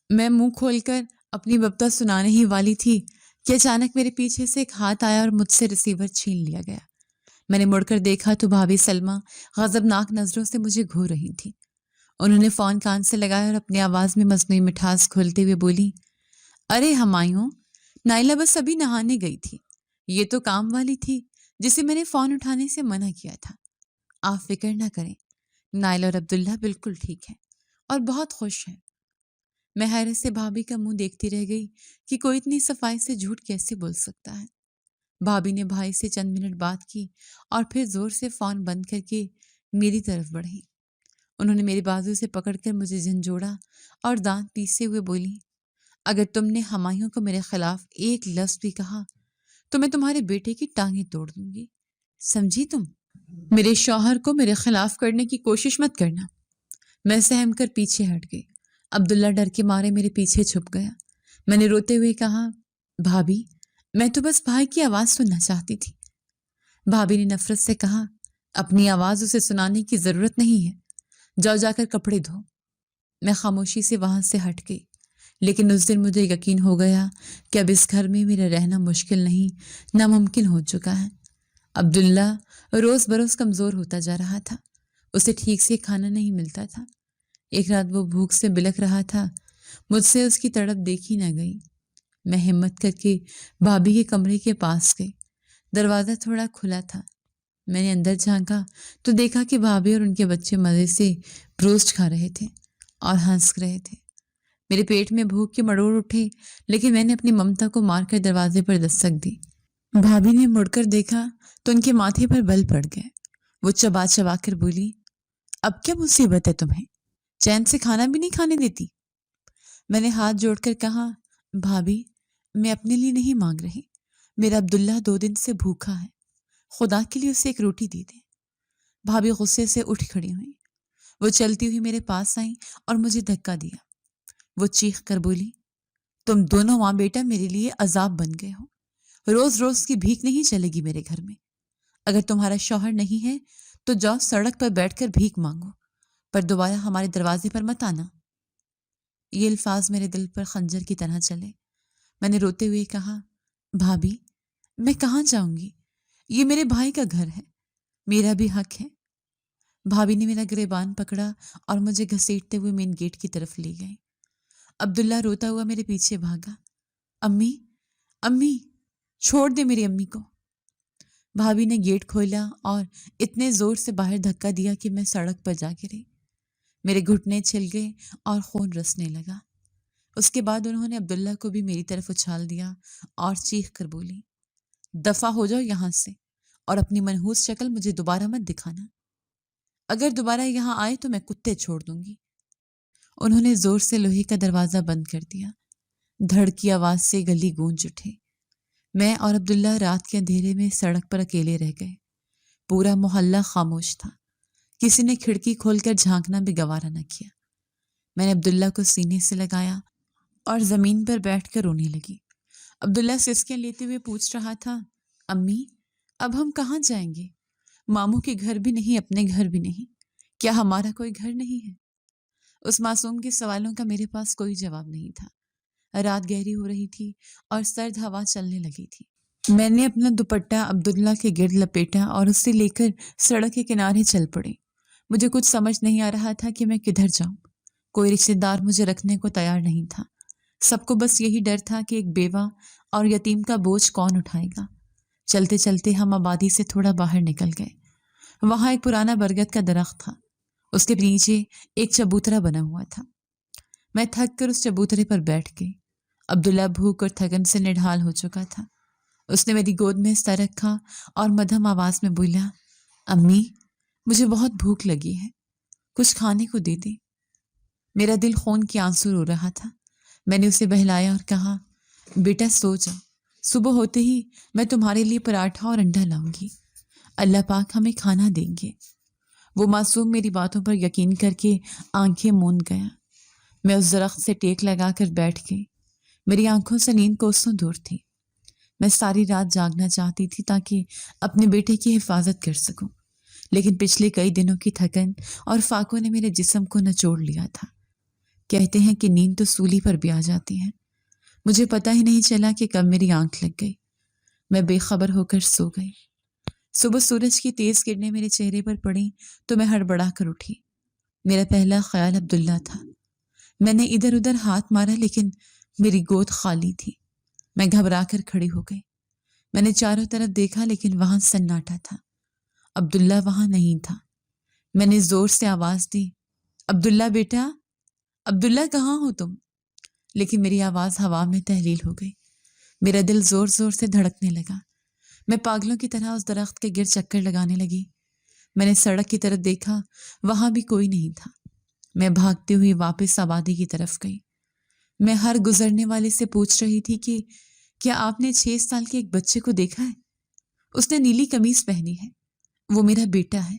میں منہ کھول کر اپنی ببتا سنانے ہی والی تھی کہ اچانک میرے پیچھے سے ایک ہاتھ آیا اور مجھ سے ریسیور چھین لیا گیا۔ میں نے مڑ کر دیکھا تو بھابھی سلمہ غضبناک نظروں سے مجھے گھور رہی تھی۔ انہوں نے فون کان سے لگایا اور اپنی آواز میں مصنوعی مٹھاس کھولتے ہوئے بولی، ارے ہمایوں، نائلہ بس ابھی نہانے گئی تھی، یہ تو کام والی تھی جسے میں نے فون اٹھانے سے منع کیا تھا۔ آپ فکر نہ کریں، نائلہ اور عبداللہ بالکل ٹھیک ہیں اور بہت خوش ہیں۔ میں حیرت سے بھابھی کا منہ دیکھتی رہ گئی کہ کوئی اتنی صفائی سے جھوٹ کیسے بول سکتا ہے۔ بھابھی نے بھائی سے چند منٹ بات کی اور پھر زور سے فون بند کر کے میری طرف بڑھی۔ انہوں نے میری بازو سے پکڑ کر مجھے جھنجھوڑا اور دانت پیستے ہوئے بولی، اگر تم نے ہمایوں کو میرے خلاف ایک لفظ بھی کہا تو میں تمہارے بیٹے کی ٹانگیں توڑ دوں گی۔ سمجھی تم؟ میرے شوہر کو میرے خلاف کرنے کی کوشش مت کرنا۔ میں سہم کر پیچھے ہٹ گئی۔ عبداللہ ڈر کے مارے میرے پیچھے چھپ گیا۔ میں نے روتے ہوئے کہا، بھابھی میں تو بس بھائی کی آواز سننا چاہتی تھی۔ بھابھی نے نفرت سے کہا، اپنی آواز اسے سنانے کی ضرورت نہیں ہے، جاؤ جا کر کپڑے دھو۔ میں خاموشی سے وہاں سے ہٹ گئی، لیکن اس دن مجھے یقین ہو گیا کہ اب اس گھر میں میرا رہنا مشکل نہیں، ناممکن ہو چکا ہے۔ عبداللہ روز بروز کمزور ہوتا جا رہا تھا، اسے ٹھیک سے کھانا نہیں ملتا تھا۔ ایک رات وہ بھوک سے بلک رہا تھا، مجھ سے اس کی تڑپ دیکھی نہ گئی۔ میں ہمت کر کے بھابھی کے کمرے کے پاس گئی۔ دروازہ تھوڑا کھلا تھا۔ میں نے اندر جھانکا تو دیکھا کہ بھابھی اور ان کے بچے مزے سے بروسٹ کھا رہے تھے اور ہنس رہے تھے۔ میرے پیٹ میں بھوک کے مڑوڑ اٹھے، لیکن میں نے اپنی ممتا کو مار کر دروازے پر دستک دی۔ بھابھی نے مڑ کر دیکھا تو ان کے ماتھے پر بل پڑ گئے۔ وہ چبا چبا کر بولی، اب کیا مصیبت ہے تمہیں؟ چین سے کھانا بھی نہیں کھانے دیتی؟ میں نے ہاتھ جوڑ کر کہا، بھابھی میں اپنے لیے نہیں مانگ رہی، میرا عبداللہ 2 دن سے بھوکا ہے، خدا کے لیے اسے ایک روٹی دے دے۔ بھابھی غصے سے اٹھ کھڑی ہوئی، وہ چلتی ہوئی میرے پاس آئیں اور مجھے دھکا دیا۔ وہ چیخ کر بولی، تم دونوں ماں بیٹا میرے لیے عذاب بن گئے ہو، روز روز کی بھیک نہیں چلے گی میرے گھر میں۔ اگر تمہارا شوہر نہیں ہے تو جاؤ سڑک پر بیٹھ کر بھیک مانگو، پر دوبارہ ہمارے دروازے پر مت آنا۔ یہ الفاظ میرے دل پر خنجر کی طرح چلے۔ میں نے روتے ہوئے کہا، بھابھی میں کہاں جاؤں گی؟ یہ میرے بھائی کا گھر ہے، میرا بھی حق ہے۔ بھابھی نے میرا گریبان پکڑا اور مجھے گھسیٹتے ہوئے مین گیٹ کی طرف لے گئے۔ عبداللہ روتا ہوا میرے پیچھے بھاگا، امی امی چھوڑ دے میری امی کو۔ بھابھی نے گیٹ کھولا اور اتنے زور سے باہر دھکا دیا کہ میں سڑک پر جا گری۔ میرے گھٹنے چھل گئے اور خون رسنے لگا۔ اس کے بعد انہوں نے عبداللہ کو بھی میری طرف اچھال دیا اور چیخ کر بولی، دفع ہو جاؤ یہاں سے اور اپنی منحوس شکل مجھے دوبارہ مت دکھانا، اگر دوبارہ یہاں آئے تو میں کتے چھوڑ دوں گی۔ انہوں نے زور سے لوہے کا دروازہ بند کر دیا۔ دھڑ کی آواز سے گلی گونج اٹھے۔ میں اور عبداللہ رات کے اندھیرے میں سڑک پر اکیلے رہ گئے۔ پورا محلہ خاموش تھا، کسی نے کھڑکی کھول کر جھانکنا بھی گوارا نہ کیا۔ میں نے عبداللہ کو سینے سے لگایا اور زمین پر بیٹھ کر رونے لگی۔ عبداللہ سسکیاں لیتے ہوئے پوچھ رہا تھا، امی اب ہم کہاں جائیں گے؟ ماموں کے گھر بھی نہیں، اپنے گھر بھی نہیں، کیا ہمارا کوئی گھر نہیں ہے؟ اس معصوم کے سوالوں کا میرے پاس کوئی جواب نہیں تھا۔ رات گہری ہو رہی تھی اور سرد ہوا چلنے لگی تھی۔ میں نے اپنا دوپٹہ عبداللہ کے گرد لپیٹا اور اسے لے کر سڑک کے کنارے چل پڑی۔ مجھے کچھ سمجھ نہیں آ رہا تھا کہ میں کدھر جاؤں۔ کوئی رشتے دار مجھے رکھنے کو تیار نہیں تھا۔ سب کو بس یہی ڈر تھا کہ ایک بیوہ اور یتیم کا بوجھ کون اٹھائے گا۔ چلتے چلتے ہم آبادی سے تھوڑا باہر نکل گئے۔ وہاں ایک پرانا برگد کا درخت تھا، اس کے نیچے ایک چبوترا بنا ہوا تھا۔ میں تھک کر اس چبوترے پر بیٹھ گئی۔ عبداللہ بھوک اور تھکن سے نڈھال ہو چکا تھا۔ اس نے میری گود میں سر رکھا اور مدھم آواز میں بولا، امی مجھے بہت بھوک لگی ہے، کچھ کھانے کو دے دے۔ میرا دل خون کے آنسو رو رہا تھا۔ میں نے اسے بہلایا اور کہا، بیٹا سو جا، صبح ہوتے ہی میں تمہارے لیے پراٹھا اور انڈا لاؤں گی، اللہ پاک ہمیں کھانا دیں گے۔ وہ معصوم میری باتوں پر یقین کر کے آنکھیں موند گیا۔ میں اس درخت سے ٹیک لگا کر بیٹھ گئی۔ میری آنکھوں سے نیند کوسوں دور تھی۔ میں ساری رات جاگنا چاہتی تھی تاکہ اپنے بیٹے کی حفاظت کر سکوں، لیکن پچھلے کئی دنوں کی تھکن اور فاقوں نے میرے جسم کو نچوڑ لیا تھا۔ کہتے ہیں کہ نیند تو سولی پر بھی آ جاتی ہے۔ مجھے پتہ ہی نہیں چلا کہ کب میری آنکھ لگ گئی۔ میں بے خبر ہو کر سو گئی۔ صبح سورج کی تیز کرنیں میرے چہرے پر پڑیں تو میں ہڑبڑا کر اٹھی۔ میرا پہلا خیال عبداللہ تھا۔ میں نے ادھر ادھر ہاتھ مارا لیکن میری گود خالی تھی۔ میں گھبرا کر کھڑی ہو گئی۔ میں نے چاروں طرف دیکھا لیکن وہاں سناٹا تھا، عبداللہ وہاں نہیں تھا۔ میں نے زور سے آواز دی، عبداللہ بیٹا، عبداللہ کہاں ہو تم؟ لیکن میری آواز ہوا میں تحلیل ہو گئی۔ میرا دل زور زور سے دھڑکنے لگا۔ میں پاگلوں کی طرح اس درخت کے گرد چکر لگانے لگی۔ میں نے سڑک کی طرف دیکھا، وہاں بھی کوئی نہیں تھا۔ میں بھاگتی ہوئی واپس آبادی کی طرف گئی۔ میں ہر گزرنے والے سے پوچھ رہی تھی کہ کیا آپ نے 6 سال کے ایک بچے کو دیکھا ہے؟ اس نے نیلی قمیص پہنی ہے، وہ میرا بیٹا ہے۔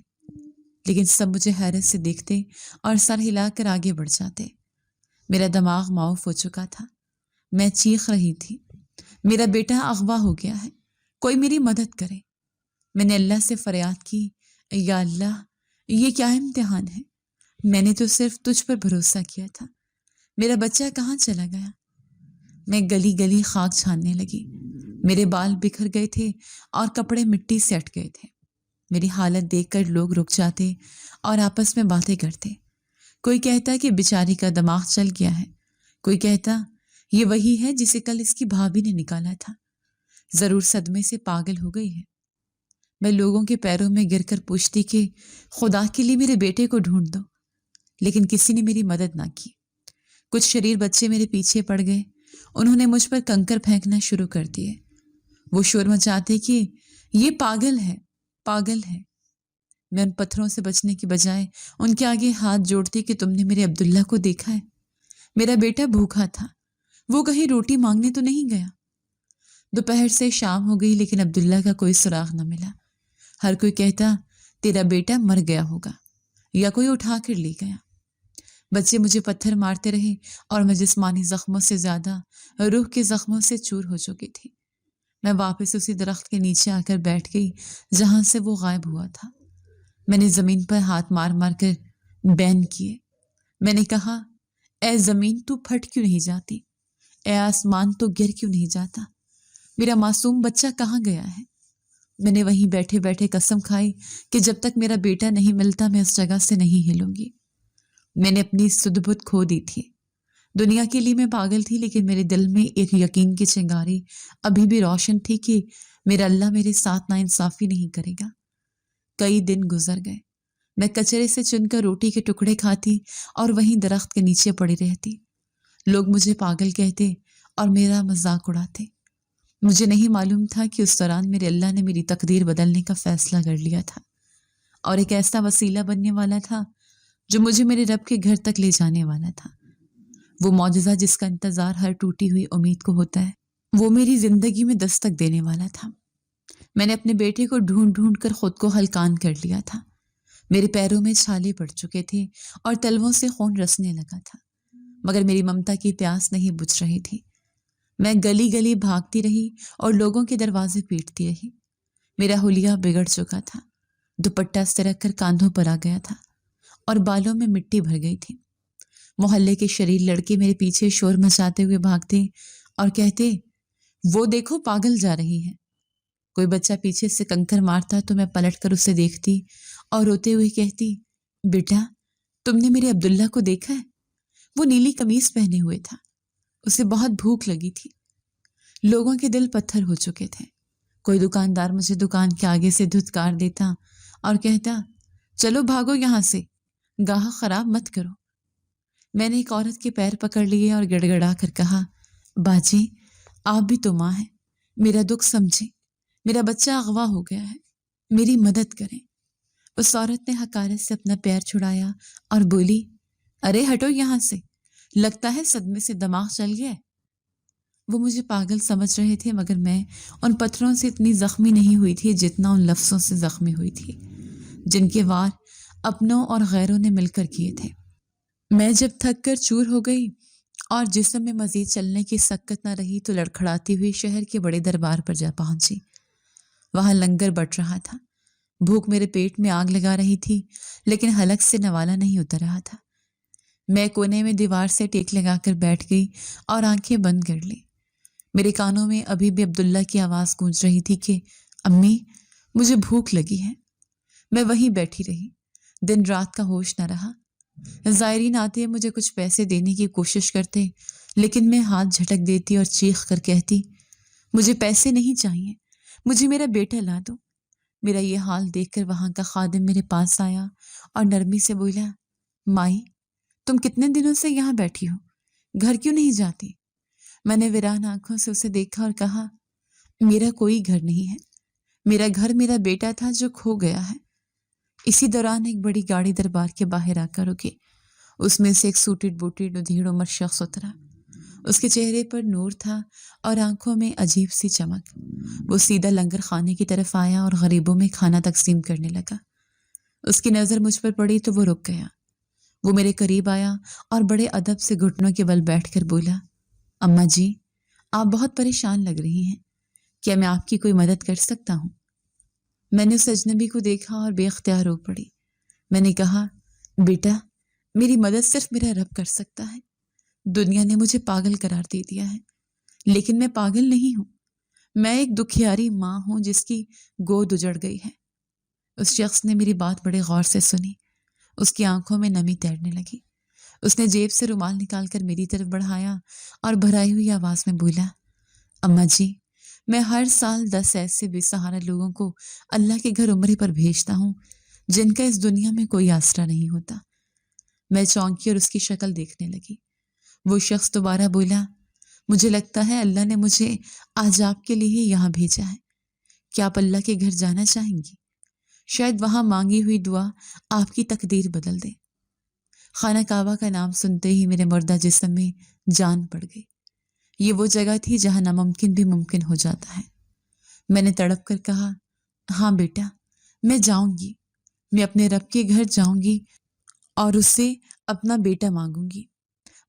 لیکن سب مجھے حیرت سے دیکھتے اور سر ہلا کر آگے بڑھ جاتے۔ میرا دماغ معاف ہو چکا تھا، میں چیخ رہی تھی، میرا بیٹا اغوا ہو گیا ہے، کوئی میری مدد کرے۔ میں نے اللہ سے فریاد کی، یا اللہ، یہ کیا امتحان ہے؟ میں نے تو صرف تجھ پر بھروسہ کیا تھا، میرا بچہ کہاں چلا گیا؟ میں گلی گلی خاک چھاننے لگی، میرے بال بکھر گئے تھے اور کپڑے مٹی سے اٹ گئے تھے۔ میری حالت دیکھ کر لوگ رک جاتے اور آپس میں باتیں کرتے۔ کوئی کہتا کہ بیچاری کا دماغ چل گیا ہے، کوئی کہتا یہ وہی ہے جسے کل اس کی بھابھی نے نکالا تھا، ضرور صدمے سے پاگل ہو گئی ہے۔ میں لوگوں کے پیروں میں گر کر پوچھتی کہ خدا کے لیے میرے بیٹے کو ڈھونڈ دو، لیکن کسی نے میری مدد نہ کی۔ کچھ شریر بچے میرے پیچھے پڑ گئے، انہوں نے مجھ پر کنکر پھینکنا شروع کر دیے۔ وہ شور مچاتے کہ یہ پاگل ہے، پاگل ہے۔ میں ان پتھروں سے بچنے کی بجائے ان کے آگے ہاتھ جوڑتی کہ تم نے میرے عبداللہ کو دیکھا ہے؟ میرا بیٹا بھوکا تھا، وہ کہیں روٹی مانگنے تو نہیں گیا؟ دوپہر سے شام ہو گئی لیکن عبداللہ کا کوئی سراغ نہ ملا۔ ہر کوئی کہتا تیرا بیٹا مر گیا ہوگا یا کوئی اٹھا کر لے گیا۔ بچے مجھے پتھر مارتے رہے اور میں جسمانی زخموں سے زیادہ روح کے زخموں سے چور ہو چکی تھی۔ میں واپس اسی درخت کے نیچے آ کر بیٹھ گئی جہاں سے وہ غائب ہوا تھا۔ میں نے زمین پر ہاتھ مار مار کر بین کیے۔ میں نے کہا، اے زمین تو پھٹ کیوں نہیں جاتی؟ اے آسمان تو گر کیوں نہیں جاتا؟ میرا معصوم بچہ کہاں گیا ہے؟ میں نے وہیں بیٹھے بیٹھے قسم کھائی کہ جب تک میرا بیٹا نہیں ملتا میں اس جگہ سے نہیں ہلوں گی۔ میں نے اپنی سدھ بت کھو دی تھی۔ دنیا کے لیے میں پاگل تھی، لیکن میرے دل میں ایک یقین کی چنگاری ابھی بھی روشن تھی کہ میرا اللہ میرے ساتھ ناانصافی نہیں کرے گا۔ کئی دن گزر گئے، میں کچرے سے چن کر روٹی کے ٹکڑے کھاتی اور وہیں درخت کے نیچے پڑی رہتی۔ لوگ مجھے پاگل کہتے اور میرا مذاق اڑاتے۔ مجھے نہیں معلوم تھا کہ اس دوران میرے اللہ نے میری تقدیر بدلنے کا فیصلہ کر لیا تھا، اور ایک ایسا وسیلہ بننے والا تھا جو مجھے میرے رب کے گھر تک لے جانے والا تھا۔ وہ معجزہ جس کا انتظار ہر ٹوٹی ہوئی امید کو ہوتا ہے، وہ میری زندگی میں دستک دینے والا تھا۔ میں نے اپنے بیٹے کو ڈھونڈ ڈھونڈ کر خود کو ہلکان کر لیا تھا۔ میرے پیروں میں چھالے پڑ چکے تھے اور تلووں سے خون رسنے لگا تھا، مگر میری ممتا کی پیاس نہیں بجھ رہی تھی۔ میں گلی گلی بھاگتی رہی اور لوگوں کے دروازے پیٹتی رہی۔ میرا حلیہ بگڑ چکا تھا، دوپٹہ سرک کر کاندھوں پر آ گیا تھا اور بالوں میں مٹی بھر گئی تھی۔ محلے کے شریر لڑکے میرے پیچھے شور مچاتے ہوئے بھاگتے اور کہتے، وہ دیکھو پاگل جا رہی ہے۔ کوئی بچہ پیچھے سے کنکر مارتا تو میں پلٹ کر اسے دیکھتی اور روتے ہوئے کہتی، بیٹا تم نے میرے عبداللہ کو دیکھا ہے؟ وہ نیلی قمیص پہنے ہوئے تھا، اسے بہت بھوک لگی تھی۔ لوگوں کے دل پتھر ہو چکے تھے۔ کوئی دکاندار مجھے دکان کے آگے سے دھتکار دیتا اور کہتا، چلو بھاگو یہاں سے، گاہک خراب مت کرو۔ میں نے ایک عورت کے پیر پکڑ لیے اور گڑ گڑا کر کہا، باجی آپ بھی تو ماں ہیں، میرا دکھ سمجھیں، میرا بچہ اغوا ہو گیا ہے، میری مدد کریں۔ اس عورت نے حقارت سے اپنا پیر چھڑایا اور بولی، ارے ہٹو یہاں سے، لگتا ہے صدمے سے دماغ چل گیا۔ وہ مجھے پاگل سمجھ رہے تھے، مگر میں ان پتھروں سے اتنی زخمی نہیں ہوئی تھی جتنا ان لفظوں سے زخمی ہوئی تھی جن کے وار اپنوں اور غیروں نے مل کر کیے تھے۔ میں جب تھک کر چور ہو گئی اور جسم میں مزید چلنے کی سکت نہ رہی تو لڑکھڑاتی ہوئی شہر کے بڑے دربار پر جا پہنچی۔ وہاں لنگر بٹ رہا تھا۔ بھوک میرے پیٹ میں آگ لگا رہی تھی، لیکن حلق سے نوالا نہیں اتر رہا تھا۔ میں کونے میں دیوار سے ٹیک لگا کر بیٹھ گئی اور آنکھیں بند کر لی۔ میرے کانوں میں ابھی بھی عبداللہ کی آواز گونج رہی تھی کہ امی مجھے بھوک لگی ہے۔ میں وہیں بیٹھی رہی، دن رات کا ہوش نہ رہا۔ زائرین آتے مجھے کچھ پیسے دینے کی کوشش کرتے، لیکن میں ہاتھ جھٹک دیتی اور چیخ کر کہتی، مجھے پیسے نہیں چاہیے، مجھے میرا بیٹا لا دو۔ میرا یہ حال دیکھ کر وہاں کا خادم میرے پاس آیا اور نرمی سے بولا، مائی تم کتنے دنوں سے یہاں بیٹھی ہو، گھر کیوں نہیں جاتی؟ میں نے ویران آنکھوں سے اسے دیکھا اور کہا، میرا کوئی گھر نہیں ہے، میرا گھر میرا بیٹا تھا جو کھو گیا ہے۔ اسی دوران ایک بڑی گاڑی دربار کے باہر آ کر رکی۔ اس میں سے ایک سوٹڈ بوٹڈ ادھیڑ عمر شخص اترا۔ اس کے چہرے پر نور تھا اور آنکھوں میں عجیب سی چمک۔ وہ سیدھا لنگر خانے کی طرف آیا اور غریبوں میں کھانا تقسیم کرنے لگا۔ اس کی نظر مجھ پر پڑی تو وہ رک گیا۔ وہ میرے قریب آیا اور بڑے ادب سے گھٹنوں کے بل بیٹھ کر بولا، اماں جی، آپ بہت پریشان لگ رہی ہیں، کیا میں آپ کی کوئی مدد کر سکتا ہوں؟ میں نے اس اجنبی کو دیکھا اور بے اختیار رو پڑی۔ میں نے کہا، بیٹا، میری مدد صرف میرا رب کر سکتا ہے۔ دنیا نے مجھے پاگل قرار دے دیا ہے، لیکن میں پاگل نہیں ہوں۔ میں ایک دکھیاری ماں ہوں جس کی گود اجڑ گئی ہے۔ اس شخص نے میری بات بڑے غور سے سنی۔ اس کی آنکھوں میں نمی تیرنے لگی۔ اس نے جیب سے رومال نکال کر میری طرف بڑھایا اور بھرائی ہوئی آواز میں بولا، اماں جی، میں ہر سال 10 ایسے بے سہارا لوگوں کو اللہ کے گھر عمرے پر بھیجتا ہوں جن کا اس دنیا میں کوئی آسرا نہیں ہوتا۔ میں چونکی اور اس کی شکل دیکھنے لگی۔ وہ شخص دوبارہ بولا، مجھے لگتا ہے اللہ نے مجھے آج آپ کے لیے یہاں بھیجا ہے۔ کیا آپ اللہ کے گھر جانا چاہیں گی؟ شاید وہاں مانگی ہوئی دعا آپ کی تقدیر بدل دے۔ خانہ کعبہ کا نام سنتے ہی میرے مردہ جسم میں جان پڑ گئی۔ یہ وہ جگہ تھی جہاں ناممکن بھی ممکن ہو جاتا ہے۔ میں نے تڑپ کر کہا، ہاں بیٹا، میں جاؤں گی، میں اپنے رب کے گھر جاؤں گی اور اس سے اپنا بیٹا مانگوں گی۔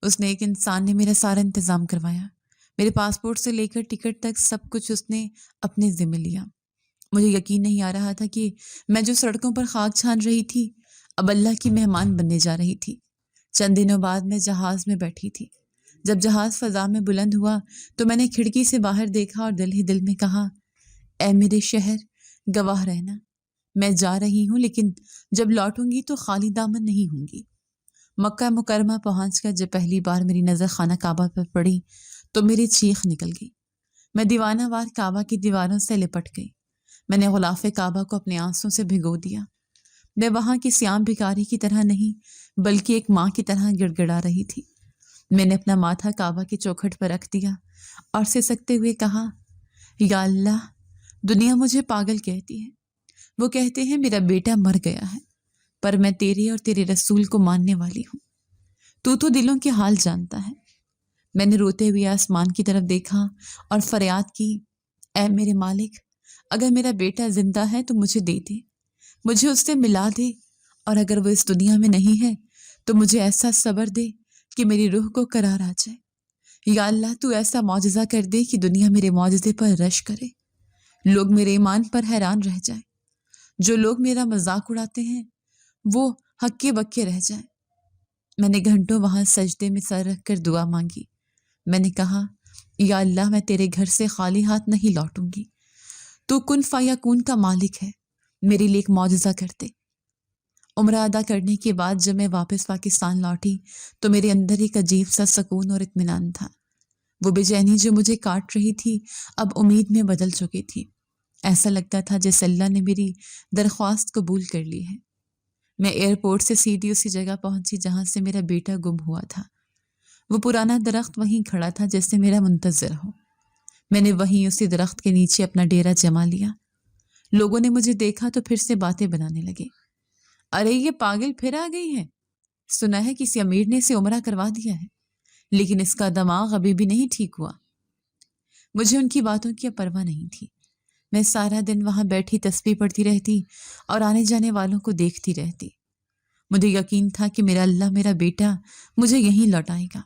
اس نے ایک انسان نے میرا سارا انتظام کروایا۔ میرے پاسپورٹ سے لے کر ٹکٹ تک سب کچھ اس نے اپنے ذمہ لیا۔ مجھے یقین نہیں آ رہا تھا کہ میں جو سڑکوں پر خاک چھان رہی تھی اب اللہ کی مہمان بننے جا رہی تھی۔ چند دنوں بعد میں جہاز میں بیٹھی تھی۔ جب جہاز فضا میں بلند ہوا تو میں نے کھڑکی سے باہر دیکھا اور دل ہی دل میں کہا، اے میرے شہر، گواہ رہنا، میں جا رہی ہوں لیکن جب لوٹوں گی تو خالی دامن نہیں ہوں گی۔ مکہ مکرمہ پہنچ کر جب پہلی بار میری نظر خانہ کعبہ پر پڑی تو میری چیخ نکل گئی۔ میں دیوانہ وار کعبہ کی دیواروں سے لپٹ گئی۔ میں نے غلاف کعبہ کو اپنے آنسوں سے بھگو دیا۔ میں وہاں کی سیام بھکاری کی طرح نہیں بلکہ ایک ماں کی طرح گڑ گڑا رہی تھی۔ میں نے اپنا ماتھا کعبہ کی چوکھٹ پر رکھ دیا اور سسکتے ہوئے کہا، یا اللہ، دنیا مجھے پاگل کہتی ہے، وہ کہتے ہیں میرا بیٹا مر گیا ہے، پر میں تیرے اور تیرے رسول کو ماننے والی ہوں۔ تو دلوں کے حال جانتا ہے۔ میں نے روتے ہوئے آسمان کی طرف دیکھا اور فریاد کی، اے میرے مالک، اگر میرا بیٹا زندہ ہے تو مجھے دے دے، مجھے اس سے ملا دے، اور اگر وہ اس دنیا میں نہیں ہے تو مجھے ایسا صبر دے کہ میری روح کو قرار آ جائے۔ یا اللہ، تو ایسا معجزہ کر دے کہ دنیا میرے معجزے پر رش کرے، لوگ میرے ایمان پر حیران رہ جائیں، جو لوگ میرا مذاق اڑاتے ہیں وہ ہکے بکے رہ جائیں۔ میں نے گھنٹوں وہاں سجدے میں سر رکھ کر دعا مانگی۔ میں نے کہا، یا اللہ، میں تیرے گھر سے خالی ہاتھ نہیں لوٹوں گی، تو کن فیکون کا مالک ہے، میرے لیے ایک معجزہ کر دے۔ عمرہ ادا کرنے کے بعد جب میں واپس پاکستان لوٹی تو میرے اندر ایک عجیب سا سکون اور اطمینان تھا۔ وہ بے چینی جو مجھے کاٹ رہی تھی اب امید میں بدل چکی تھی۔ ایسا لگتا تھا جیسے اللہ نے میری درخواست قبول کر لی ہے۔ میں ایئرپورٹ سے سیدھی اسی جگہ پہنچی جہاں سے میرا بیٹا گم ہوا تھا۔ وہ پرانا درخت وہیں کھڑا تھا جیسے میرا منتظر ہو۔ میں نے وہیں اسی درخت کے نیچے اپنا ڈیرا جما لیا۔ لوگوں نے مجھے دیکھا تو پھر سے باتیں بنانے لگے، ارے یہ پاگل پھر آ گئی ہے، سنا ہے کسی امیر نے اسے عمرہ کروا دیا ہے، لیکن اس کا دماغ ابھی بھی نہیں ٹھیک ہوا۔ مجھے ان کی باتوں کی اب پرواہ نہیں تھی۔ میں سارا دن وہاں بیٹھی تسبیح پڑھتی رہتی اور آنے جانے والوں کو دیکھتی رہتی۔ مجھے یقین تھا کہ میرا اللہ میرا بیٹا مجھے یہیں لوٹائے گا۔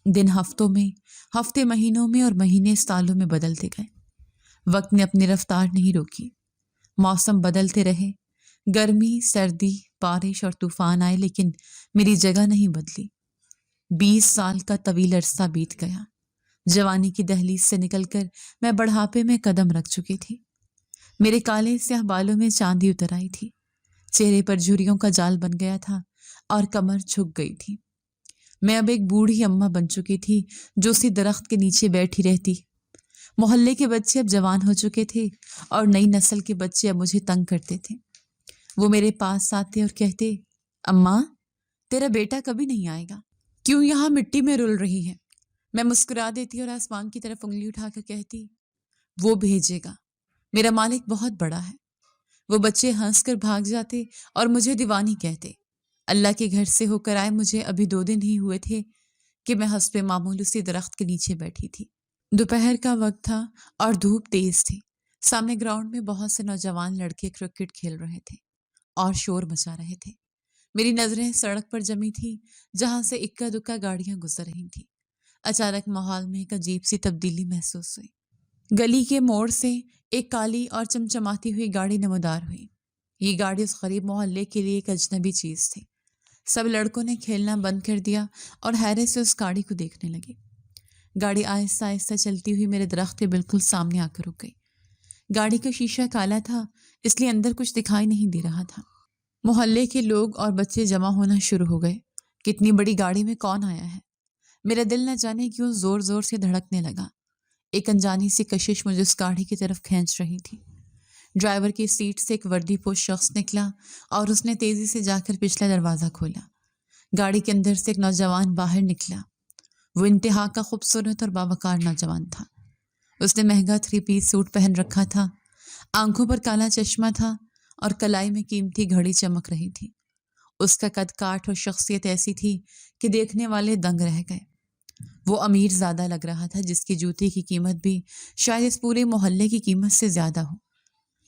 دن ہفتوں میں، ہفتے مہینوں میں اور مہینے سالوں میں بدلتے گئے۔ وقت نے اپنی رفتار نہیں روکی۔ موسم بدلتے رہے، گرمی، سردی، بارش اور طوفان آئے، لیکن میری جگہ نہیں بدلی۔ 20 سال کا طویل عرصہ بیت گیا۔ جوانی کی دہلیز سے نکل کر میں بڑھاپے میں قدم رکھ چکی تھی۔ میرے کالے سیاہ بالوں میں چاندی اتر آئی تھی، چہرے پر جھریوں کا جال بن گیا تھا اور کمر جھک گئی تھی۔ میں اب ایک بوڑھی اماں بن چکی تھی جو اسی درخت کے نیچے بیٹھی رہتی۔ محلے کے بچے اب جوان ہو چکے تھے اور نئی نسل کے بچے اب مجھے تنگ کرتے تھے۔ وہ میرے پاس آتے اور کہتے، اماں، تیرا بیٹا کبھی نہیں آئے گا، کیوں یہاں مٹی میں رل رہی ہے؟ میں مسکرا دیتی اور آسمان کی طرف انگلی اٹھا کر کہتی، وہ بھیجے گا، میرا مالک بہت بڑا ہے۔ وہ بچے ہنس کر بھاگ جاتے اور مجھے دیوانی کہتے۔ اللہ کے گھر سے ہو کر آئے مجھے ابھی 2 دن ہی ہوئے تھے کہ میں حسب معمول اسی درخت کے نیچے بیٹھی تھی۔ دوپہر کا وقت تھا اور دھوپ تیز تھی۔ سامنے گراؤنڈ میں بہت سے نوجوان لڑکے کرکٹ کھیل رہے تھے اور شور مچا رہے تھے۔ میری نظریں سڑک پر جمی تھی جہاں سے اکا دکا گاڑیاں گزر رہی تھیں۔ اچانک ماحول میں ایک عجیب سی تبدیلی محسوس ہوئی۔ گلی کے موڑ سے ایک کالی اور چمچماتی ہوئی گاڑی نمودار ہوئی۔ یہ گاڑی اس غریب محلے کے لیے ایک اجنبی چیز تھی۔ سب لڑکوں نے کھیلنا بند کر دیا اور حیرت سے اس گاڑی کو دیکھنے لگے۔ گاڑی آہستہ آہستہ چلتی ہوئی میرے درخت کے بالکل سامنے آ کر رک گئی۔ گاڑی کا شیشہ کالا تھا، اس لیے اندر کچھ دکھائی نہیں دے رہا تھا۔ محلے کے لوگ اور بچے جمع ہونا شروع ہو گئے۔ کتنی بڑی گاڑی میں کون آیا ہے؟ میرا دل نہ جانے کیوں زور زور سے دھڑکنے لگا۔ ایک انجانی سی کشش مجھے اس گاڑی کی طرف کھینچ رہی تھی۔ ڈرائیور کی سیٹ سے ایک وردی پوش شخص نکلا اور اس نے تیزی سے جا کر پچھلا دروازہ کھولا۔ گاڑی کے اندر سے ایک نوجوان باہر نکلا۔ وہ انتہا کا خوبصورت اور باوقار نوجوان تھا۔ اس نے مہنگا 3 پیس سوٹ پہن رکھا تھا، آنکھوں پر کالا چشمہ تھا اور کلائی میں قیمتی گھڑی چمک رہی تھی۔ اس کا قد کاٹ اور شخصیت ایسی تھی کہ دیکھنے والے دنگ رہ گئے۔ وہ امیر زیادہ لگ رہا تھا جس کی جوتی کی قیمت بھی شاید اس پورے محلے کی قیمت سے زیادہ ہو۔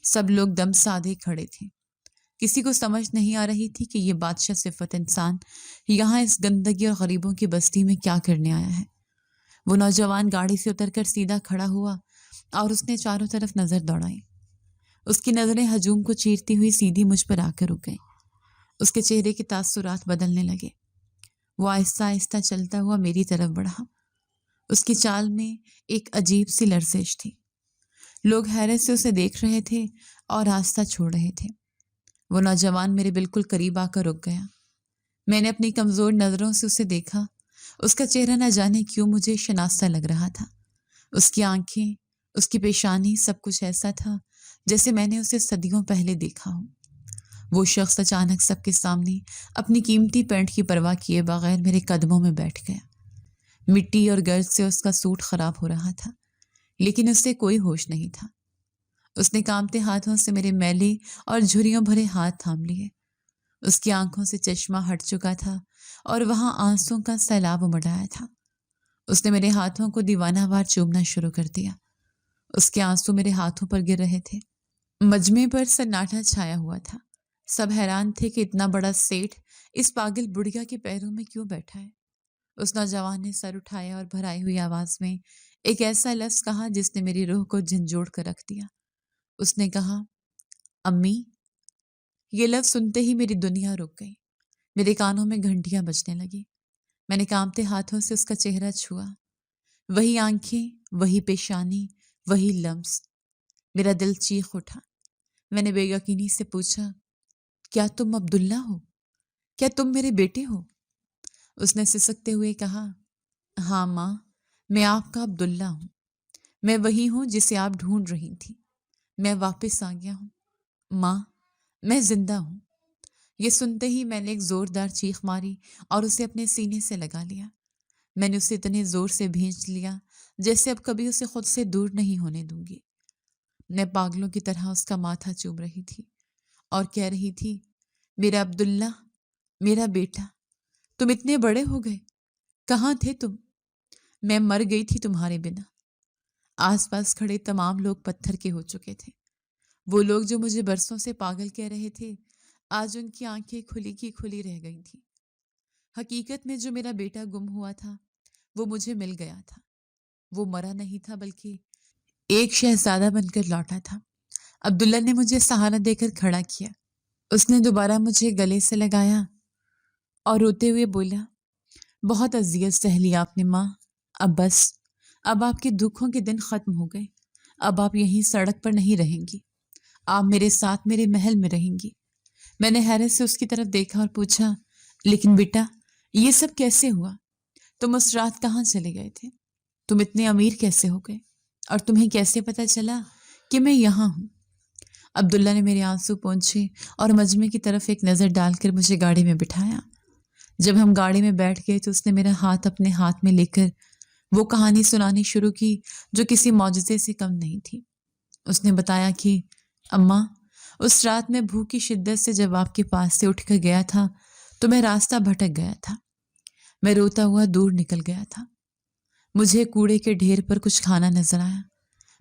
سب لوگ دم سادھے کھڑے تھے۔ کسی کو سمجھ نہیں آ رہی تھی کہ یہ بادشاہ صفت انسان یہاں اس گندگی اور غریبوں کی بستی میں کیا کرنے آیا ہے۔ وہ نوجوان گاڑی سے اتر کر سیدھا کھڑا ہوا اور اس نے چاروں طرف نظر دوڑائی۔ اس کی نظریں ہجوم کو چیرتی ہوئی سیدھی مجھ پر آ کر رک گئیں۔ اس کے چہرے کے تاثرات بدلنے لگے۔ وہ آہستہ آہستہ چلتا ہوا میری طرف بڑھا۔ اس کی چال میں ایک عجیب سی لرزش تھی۔ لوگ حیرت سے اسے دیکھ رہے تھے اور راستہ چھوڑ رہے تھے۔ وہ نوجوان میرے بالکل قریب آ کر رک گیا۔ میں نے اپنی کمزور نظروں سے اسے دیکھا۔ اس کا چہرہ نہ جانے کیوں مجھے شناسا لگ رہا تھا۔ اس کی آنکھیں، اس کی پیشانی، سب کچھ ایسا تھا جیسے میں نے اسے صدیوں پہلے دیکھا ہو۔ وہ شخص اچانک سب کے سامنے اپنی قیمتی پینٹ کی پرواہ کیے بغیر میرے قدموں میں بیٹھ گیا۔ مٹی اور گرد سے اس کا سوٹ خراب ہو رہا تھا، لیکن اس سے کوئی ہوش نہیں تھا۔ اس نے کانپتے ہاتھوں سے میرے میلے اور جھریوں بھرے ہاتھ تھام لیے۔ اس کی آنکھوں سے چشمہ ہٹ چکا تھا اور وہاں آنسوں کا سیلاب امڑ آیا تھا۔ اس نے میرے ہاتھوں کو دیوانہ وار چومنا شروع کر دیا۔ اس کے آنسو میرے ہاتھوں پر گر رہے تھے۔ مجمع پر سناٹا چھایا ہوا تھا۔ سب حیران تھے کہ اتنا بڑا سیٹھ اس پاگل بڑھیا کے پیروں میں کیوں بیٹھا ہے۔ اس نوجوان نے سر اٹھایا اور بھرائی ہوئی آواز میں ایک ایسا لفظ کہا جس نے میری روح کو جھنجھوڑ کر رکھ دیا۔ اس نے کہا، امی۔ یہ لفظ سنتے ہی میری دنیا رک گئی۔ میرے کانوں میں گھنٹیاں بجنے لگی۔ میں نے کانپتے ہاتھوں سے اس کا چہرہ چھوا۔ وہی آنکھیں، وہی پیشانی، وہی لمس۔ میرا دل چیخ اٹھا۔ میں نے بے یقینی سے پوچھا، کیا تم عبداللہ ہو؟ کیا تم میرے بیٹے ہو؟ اس نے سسکتے ہوئے کہا، ہاں ماں، میں آپ کا عبداللہ ہوں۔ میں وہی ہوں جسے آپ ڈھونڈ رہی تھی۔ میں واپس آ گیا ہوں۔ ماں، میں زندہ ہوں۔ یہ سنتے ہی میں نے ایک زوردار چیخ ماری اور اسے اپنے سینے سے لگا لیا۔ میں نے اسے اتنے زور سے بھینچ لیا جیسے اب کبھی اسے خود سے دور نہیں ہونے دوں گی۔ میں پاگلوں کی طرح اس کا ماتھا چوم رہی تھی اور کہہ رہی تھی، میرا عبداللہ، میرا بیٹا، تم اتنے بڑے ہو گئے، کہاں تھے تم؟ میں مر گئی تھی تمہارے بنا۔ آس پاس کھڑے تمام لوگ پتھر کے ہو چکے تھے۔ وہ لوگ جو مجھے برسوں سے پاگل کہہ رہے تھے، آج ان کی آنکھیں کھلی کی کھلی رہ گئی تھیں۔ حقیقت میں جو میرا بیٹا گم ہوا تھا وہ مجھے مل گیا تھا۔ وہ مرا نہیں تھا بلکہ ایک شہزادہ بن کر لوٹا تھا۔ عبداللہ نے مجھے سہارا دے کر کھڑا کیا۔ اس نے دوبارہ مجھے گلے سے لگایا اور روتے ہوئے بولا، بہت اذیت سہ لی آپ نے ماں، اب بس، اب آپ کے دکھوں کے دن ختم ہو گئے۔ اب آپ یہیں سڑک پر نہیں رہیں گی، آپ میرے ساتھ میرے محل میں رہیں گی۔ میں نے حیرت سے اس کی طرف دیکھا اور پوچھا، لیکن بیٹا، یہ سب کیسے ہوا؟ تم اس رات کہاں چلے گئے تھے؟ تم اتنے امیر کیسے ہو گئے؟ اور تمہیں کیسے پتا چلا کہ میں یہاں ہوں؟ عبداللہ نے میرے آنسو پونچھے اور مجمع کی طرف ایک نظر ڈال کر مجھے گاڑی میں بٹھایا۔ جب ہم گاڑی میں بیٹھ گئے تو اس نے میرا ہاتھ اپنے ہاتھ میں لے کر وہ کہانی سنانی شروع کی جو کسی معجزے سے کم نہیں تھی۔ اس نے بتایا کہ اماں، اس رات میں بھوک کی شدت سے جب آپ کے پاس سے اٹھ کر گیا تھا تو میں راستہ بھٹک گیا تھا۔ میں روتا ہوا دور نکل گیا تھا۔ مجھے کوڑے کے ڈھیر پر کچھ کھانا نظر آیا۔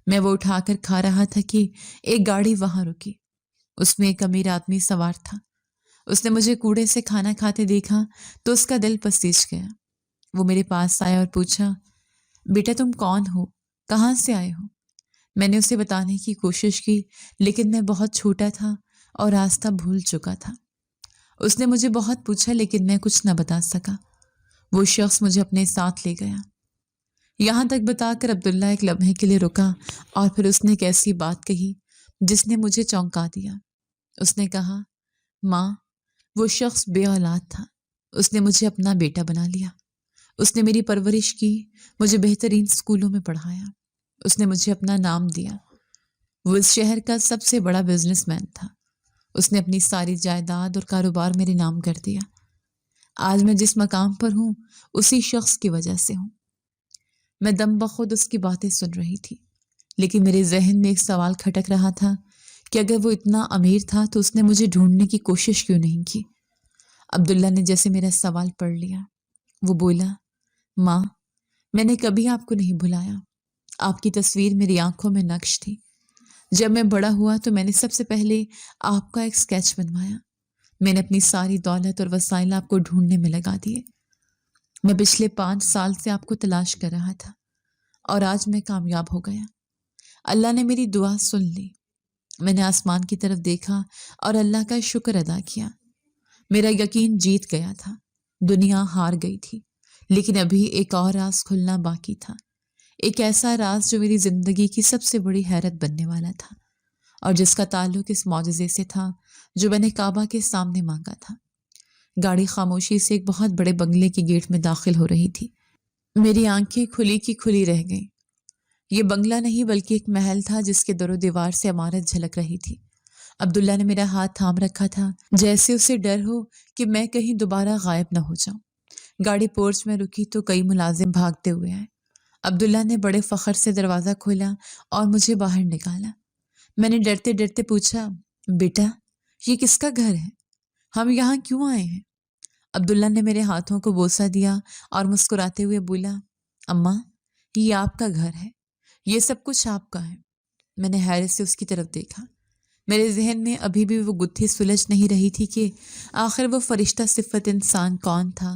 میں وہ اٹھا کر کھا رہا تھا کہ ایک گاڑی وہاں رکی۔ اس میں ایک امیر آدمی سوار تھا۔ اس نے مجھے کوڑے سے کھانا کھاتے دیکھا تو اس کا دل پسیج گیا۔ وہ میرے پاس آیا اور پوچھا، بیٹا تم کون ہو؟ کہاں سے آئے ہو؟ میں نے اسے بتانے کی کوشش کی، لیکن میں بہت چھوٹا تھا اور راستہ بھول چکا تھا۔ اس نے مجھے بہت پوچھا لیکن میں کچھ نہ بتا سکا۔ وہ شخص مجھے اپنے ساتھ لے گیا۔ یہاں تک بتا کر عبداللہ ایک لمحے کے لیے رکا اور پھر اس نے ایک ایسی بات کہی جس نے مجھے چونکا دیا۔ اس نے کہا، ماں، وہ شخص بے اولاد تھا۔ اس نے مجھے اپنا بیٹا بنا لیا۔ اس نے میری پرورش کی، مجھے بہترین اسکولوں میں پڑھایا۔ اس نے مجھے اپنا نام دیا۔ وہ اس شہر کا سب سے بڑا بزنس مین تھا۔ اس نے اپنی ساری جائیداد اور کاروبار میرے نام کر دیا۔ آج میں جس مقام پر ہوں اسی شخص کی وجہ سے ہوں۔ میں دم بخود اس کی باتیں سن رہی تھی، لیکن میرے ذہن میں ایک سوال کھٹک رہا تھا کہ اگر وہ اتنا امیر تھا تو اس نے مجھے ڈھونڈنے کی کوشش کیوں نہیں کی؟ عبداللہ نے جیسے میرا سوال پڑھ لیا۔ وہ بولا، ماں، میں نے کبھی آپ کو نہیں بھلایا۔ آپ کی تصویر میری آنکھوں میں نقش تھی۔ جب میں بڑا ہوا تو میں نے سب سے پہلے آپ کا ایک سکیچ بنوایا۔ میں نے اپنی ساری دولت اور وسائل آپ کو ڈھونڈنے میں لگا دیے۔ میں پچھلے 5 سال سے آپ کو تلاش کر رہا تھا اور آج میں کامیاب ہو گیا۔ اللہ نے میری دعا سن لی۔ میں نے آسمان کی طرف دیکھا اور اللہ کا شکر ادا کیا۔ میرا یقین جیت گیا تھا۔ دنیا ہار گئی تھی، لیکن ابھی ایک اور راز کھلنا باقی تھا۔ ایک ایسا راز جو میری زندگی کی سب سے بڑی حیرت بننے والا تھا، اور جس کا تعلق اس معجزے سے تھا جو میں نے کعبہ کے سامنے مانگا تھا۔ گاڑی خاموشی سے ایک بہت بڑے بنگلے کی گیٹ میں داخل ہو رہی تھی۔ میری آنکھیں کھلی کی کھلی رہ گئیں۔ یہ بنگلہ نہیں بلکہ ایک محل تھا جس کے در و دیوار سے عمارت جھلک رہی تھی۔ عبداللہ نے میرا ہاتھ تھام رکھا تھا، جیسے اسے ڈر ہو کہ میں کہیں دوبارہ غائب نہ ہو جاؤں۔ گاڑی پورچ میں رکی تو کئی ملازم بھاگتے ہوئے آئے۔ عبداللہ نے بڑے فخر سے دروازہ کھولا اور مجھے باہر نکالا۔ میں نے ڈرتے ڈرتے پوچھا، بیٹا، یہ کس کا گھر ہے؟ ہم یہاں کیوں آئے ہیں؟ عبداللہ نے میرے ہاتھوں کو بوسہ دیا اور مسکراتے ہوئے بولا، اماں، یہ آپ کا گھر ہے، یہ سب کچھ آپ کا ہے۔ میں نے حیرت سے اس کی طرف دیکھا۔ میرے ذہن میں ابھی بھی وہ گتھی سلجھ نہیں رہی تھی کہ آخر وہ فرشتہ صفت انسان کون تھا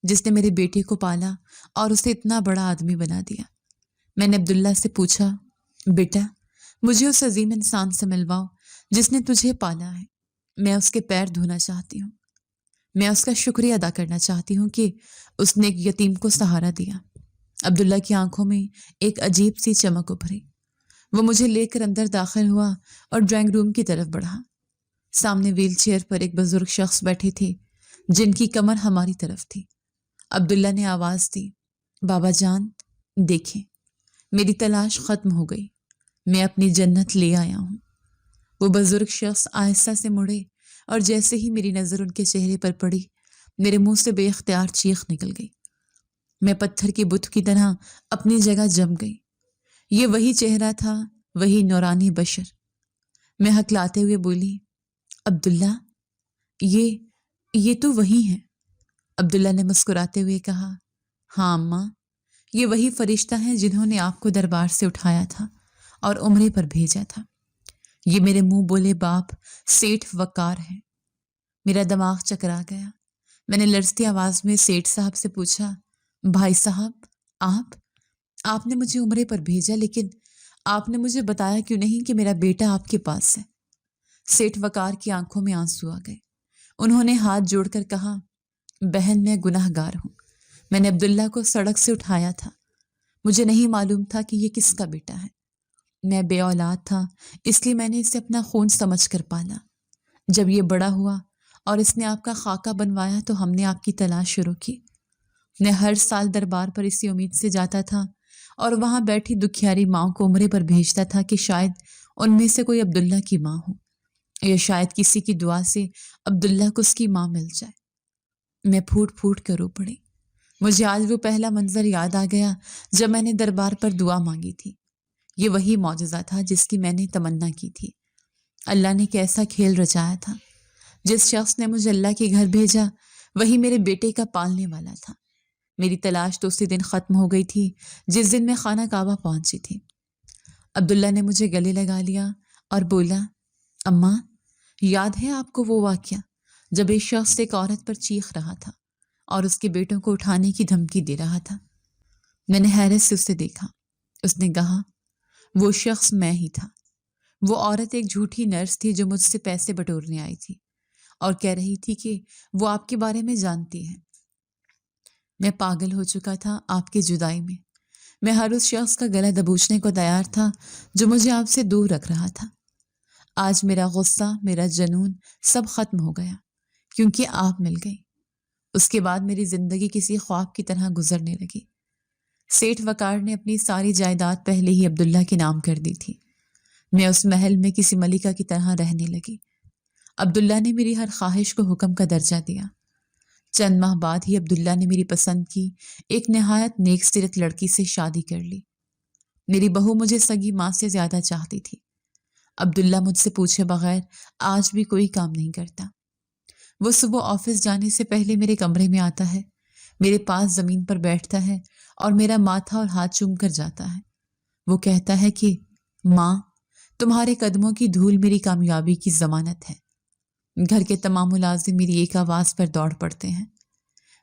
جس نے میرے بیٹے کو پالا اور اسے اتنا بڑا آدمی بنا دیا۔ میں نے عبداللہ سے پوچھا، بیٹا، مجھے اس عظیم انسان سے ملواؤ جس نے تجھے پالا ہے۔ میں اس کے پیر دھونا چاہتی ہوں۔ میں اس کا شکریہ ادا کرنا چاہتی ہوں کہ اس نے ایک یتیم کو سہارا دیا۔ عبداللہ کی آنکھوں میں ایک عجیب سی چمک ابھری۔ وہ مجھے لے کر اندر داخل ہوا اور ڈرائنگ روم کی طرف بڑھا۔ سامنے ویل چیئر پر ایک بزرگ شخص بیٹھے تھے جن کی کمر ہماری طرف تھی۔ عبداللہ نے آواز دی، بابا جان، دیکھیں، میری تلاش ختم ہو گئی، میں اپنی جنت لے آیا ہوں۔ وہ بزرگ شخص آہستہ سے مڑے اور جیسے ہی میری نظر ان کے چہرے پر پڑی، میرے منہ سے بے اختیار چیخ نکل گئی۔ میں پتھر کی بت کی طرح اپنی جگہ جم گئی۔ یہ وہی چہرہ تھا، وہی نورانی بشر۔ میں ہکلاتے ہوئے بولی، عبداللہ، یہ تو وہی ہے۔ عبداللہ نے مسکراتے ہوئے کہا، ہاں اماں، یہ وہی فرشتہ ہیں جنہوں نے آپ کو دربار سے اٹھایا تھا اور عمرے پر بھیجا تھا۔ یہ میرے منہ بولے باپ سیٹھ وقار ہے۔ میرا دماغ چکرا گیا۔ میں نے لرزتی آواز میں سیٹھ صاحب سے پوچھا، بھائی صاحب، آپ نے مجھے عمرے پر بھیجا، لیکن آپ نے مجھے بتایا کیوں نہیں کہ میرا بیٹا آپ کے پاس ہے؟ سیٹھ وقار کی آنکھوں میں آنسو آ گئے۔ انہوں نے ہاتھ جوڑ کر کہا، بہن، میں گناہ گار ہوں۔ میں نے عبداللہ کو سڑک سے اٹھایا تھا۔ مجھے نہیں معلوم تھا کہ یہ کس کا بیٹا ہے۔ میں بے اولاد تھا، اس لیے میں نے اسے اپنا خون سمجھ کر پالا۔ جب یہ بڑا ہوا اور اس نے آپ کا خاکہ بنوایا تو ہم نے آپ کی تلاش شروع کی۔ میں ہر سال دربار پر اسی امید سے جاتا تھا اور وہاں بیٹھی دکھیاری ماں کو عمرے پر بھیجتا تھا کہ شاید ان میں سے کوئی عبداللہ کی ماں ہو، یا شاید کسی کی دعا سے عبداللہ کو اس کی ماں مل جائے۔ میں پھوٹ پھوٹ کر رو پڑی۔ مجھے آج وہ پہلا منظر یاد آ گیا جب میں نے دربار پر دعا مانگی تھی۔ یہ وہی معجزہ تھا جس کی میں نے تمنا کی تھی۔ اللہ نے کیسا کھیل رچایا تھا۔ جس شخص نے مجھے اللہ کے گھر بھیجا وہی میرے بیٹے کا پالنے والا تھا۔ میری تلاش تو اسی دن ختم ہو گئی تھی جس دن میں خانہ کعبہ پہنچی تھی۔ عبداللہ نے مجھے گلے لگا لیا اور بولا، اماں، یاد ہے آپ کو وہ واقعہ جب ایک شخص ایک عورت پر چیخ رہا تھا اور اس کے بیٹوں کو اٹھانے کی دھمکی دے رہا تھا؟ میں نے حیرت سے اسے دیکھا۔ اس نے کہا، وہ شخص میں ہی تھا۔ وہ عورت ایک جھوٹی نرس تھی جو مجھ سے پیسے بٹورنے آئی تھی اور کہہ رہی تھی کہ وہ آپ کے بارے میں جانتی ہے۔ میں پاگل ہو چکا تھا آپ کی جدائی میں۔ میں ہر اس شخص کا گلا دبوچنے کو تیار تھا جو مجھے آپ سے دور رکھ رہا تھا۔ آج میرا غصہ، میرا جنون سب ختم ہو گیا کیونکہ آپ مل گئی۔ اس کے بعد میری زندگی کسی خواب کی طرح گزرنے لگی۔ سیٹھ وقار نے اپنی ساری جائیداد پہلے ہی عبداللہ کے نام کر دی تھی۔ میں اس محل میں کسی ملکہ کی طرح رہنے لگی۔ عبداللہ نے میری ہر خواہش کو حکم کا درجہ دیا۔ چند ماہ بعد ہی عبداللہ نے میری پسند کی ایک نہایت نیک سیرت لڑکی سے شادی کر لی۔ میری بہو مجھے سگی ماں سے زیادہ چاہتی تھی۔ عبداللہ مجھ سے پوچھے بغیر آج بھی کوئی کام نہیں کرتا۔ وہ صبح آفس جانے سے پہلے میرے کمرے میں آتا ہے، میرے پاس زمین پر بیٹھتا ہے اور میرا ماتھا اور ہاتھ چوم کر جاتا ہے۔ وہ کہتا ہے کہ ماں، تمہارے قدموں کی دھول میری کامیابی کی ضمانت ہے۔ گھر کے تمام ملازم میری ایک آواز پر دوڑ پڑتے ہیں۔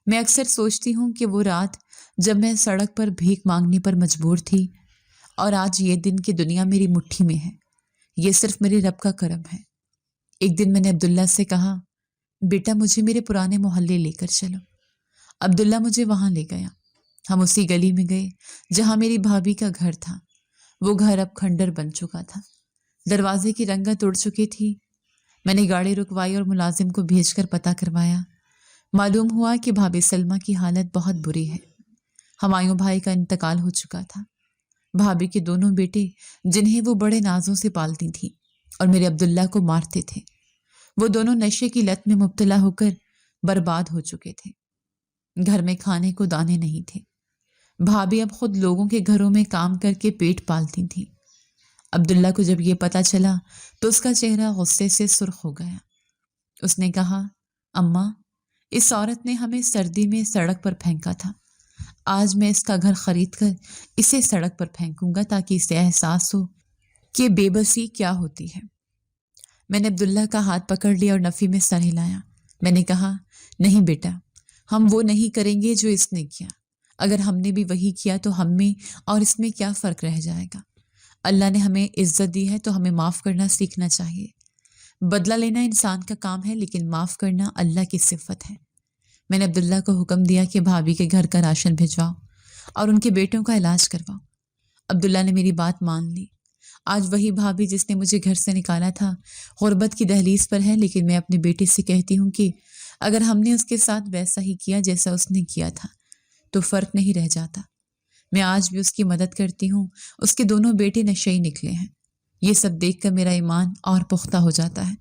میں اکثر سوچتی ہوں کہ وہ رات جب میں سڑک پر بھیک مانگنے پر مجبور تھی اور آج یہ دن کہ دنیا میری مٹھی میں ہے، یہ صرف میرے رب کا کرم ہے۔ ایک دن میں نے عبداللہ سے کہا، بیٹا مجھے میرے پرانے محلے لے کر چلو۔ عبداللہ مجھے وہاں لے گیا۔ ہم اسی گلی میں گئے جہاں میری بھابھی کا گھر تھا۔ وہ گھر اب کھنڈر بن چکا تھا، دروازے کی رنگت اڑ چکی تھی۔ میں نے گاڑی رکوائی اور ملازم کو بھیج کر پتہ کروایا۔ معلوم ہوا کہ بھابھی سلمہ کی حالت بہت بری ہے۔ ہمایوں بھائی کا انتقال ہو چکا تھا۔ بھابھی کے دونوں بیٹے جنہیں وہ بڑے نازوں سے پالتی تھیں اور میرے عبداللہ کو مارتے تھے، وہ دونوں نشے کی لت میں مبتلا ہو کر برباد ہو چکے تھے۔ گھر میں کھانے کو دانے نہیں تھے۔ بھابھی اب خود لوگوں کے گھروں میں کام کر کے پیٹ پالتی تھیں۔ عبداللہ کو جب یہ پتہ چلا تو اس کا چہرہ غصے سے سرخ ہو گیا۔ اس نے کہا، اماں، اس عورت نے ہمیں سردی میں سڑک پر پھینکا تھا۔ آج میں اس کا گھر خرید کر اسے سڑک پر پھینکوں گا تاکہ اسے احساس ہو کہ بے بسی کیا ہوتی ہے۔ میں نے عبداللہ کا ہاتھ پکڑ لیا اور نفی میں سر ہلایا۔ میں نے کہا، نہیں بیٹا، ہم وہ نہیں کریں گے جو اس نے کیا۔ اگر ہم نے بھی وہی کیا تو ہم میں اور اس میں کیا فرق رہ جائے گا؟ اللہ نے ہمیں عزت دی ہے تو ہمیں معاف کرنا سیکھنا چاہیے۔ بدلہ لینا انسان کا کام ہے لیکن معاف کرنا اللہ کی صفت ہے۔ میں نے عبداللہ کو حکم دیا کہ بھابھی کے گھر کا راشن بھجواؤ اور ان کے بیٹوں کا علاج کرواؤ۔ عبداللہ نے میری بات مان لی۔ آج وہی بھابھی جس نے مجھے گھر سے نکالا تھا غربت کی دہلیز پر ہے، لیکن میں اپنے بیٹے سے کہتی ہوں کہ اگر ہم نے اس کے ساتھ ویسا ہی کیا جیسا اس نے کیا تھا تو فرق نہیں رہ جاتا۔ میں آج بھی اس کی مدد کرتی ہوں۔ اس کے دونوں بیٹے نشئی نکلے ہیں۔ یہ سب دیکھ کر میرا ایمان اور پختہ ہو جاتا ہے۔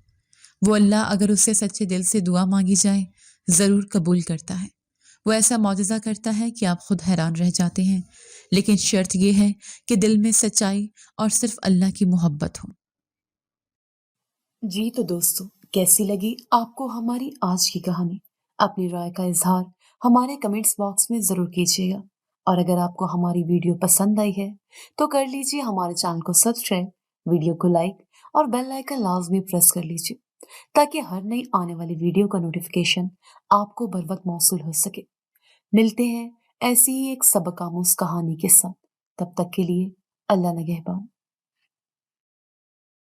وہ اللہ اگر اس سے سچے دل سے دعا مانگی جائے ضرور قبول کرتا ہے۔ وہ ایسا معجزہ کرتا ہے کہ آپ خود حیران رہ جاتے ہیں، لیکن شرط یہ ہے کہ دل میں سچائی اور صرف اللہ کی محبت ہو۔ جی تو دوستو، کیسی لگی آپ کو ہماری آج کی کہانی؟ اپنی رائے کا اظہار ہمارے کمنٹس باکس میں ضرور کیجیے گا، اور اگر آپ کو ہماری ویڈیو پسند آئی ہے تو کر لیجیے ہمارے چینل کو سبسکرائب، ویڈیو کو لائک اور بیل آئیکن لازمی پریس کر لیجیے تاکہ ہر نئی آنے والی ویڈیو کا نوٹیفیکیشن آپ کو بر وقت موصول ہو سکے۔ ملتے ہیں ایسی ہی ایک سبق آموز کہانی کے ساتھ، تب تک کے لیے اللہ نگہبان۔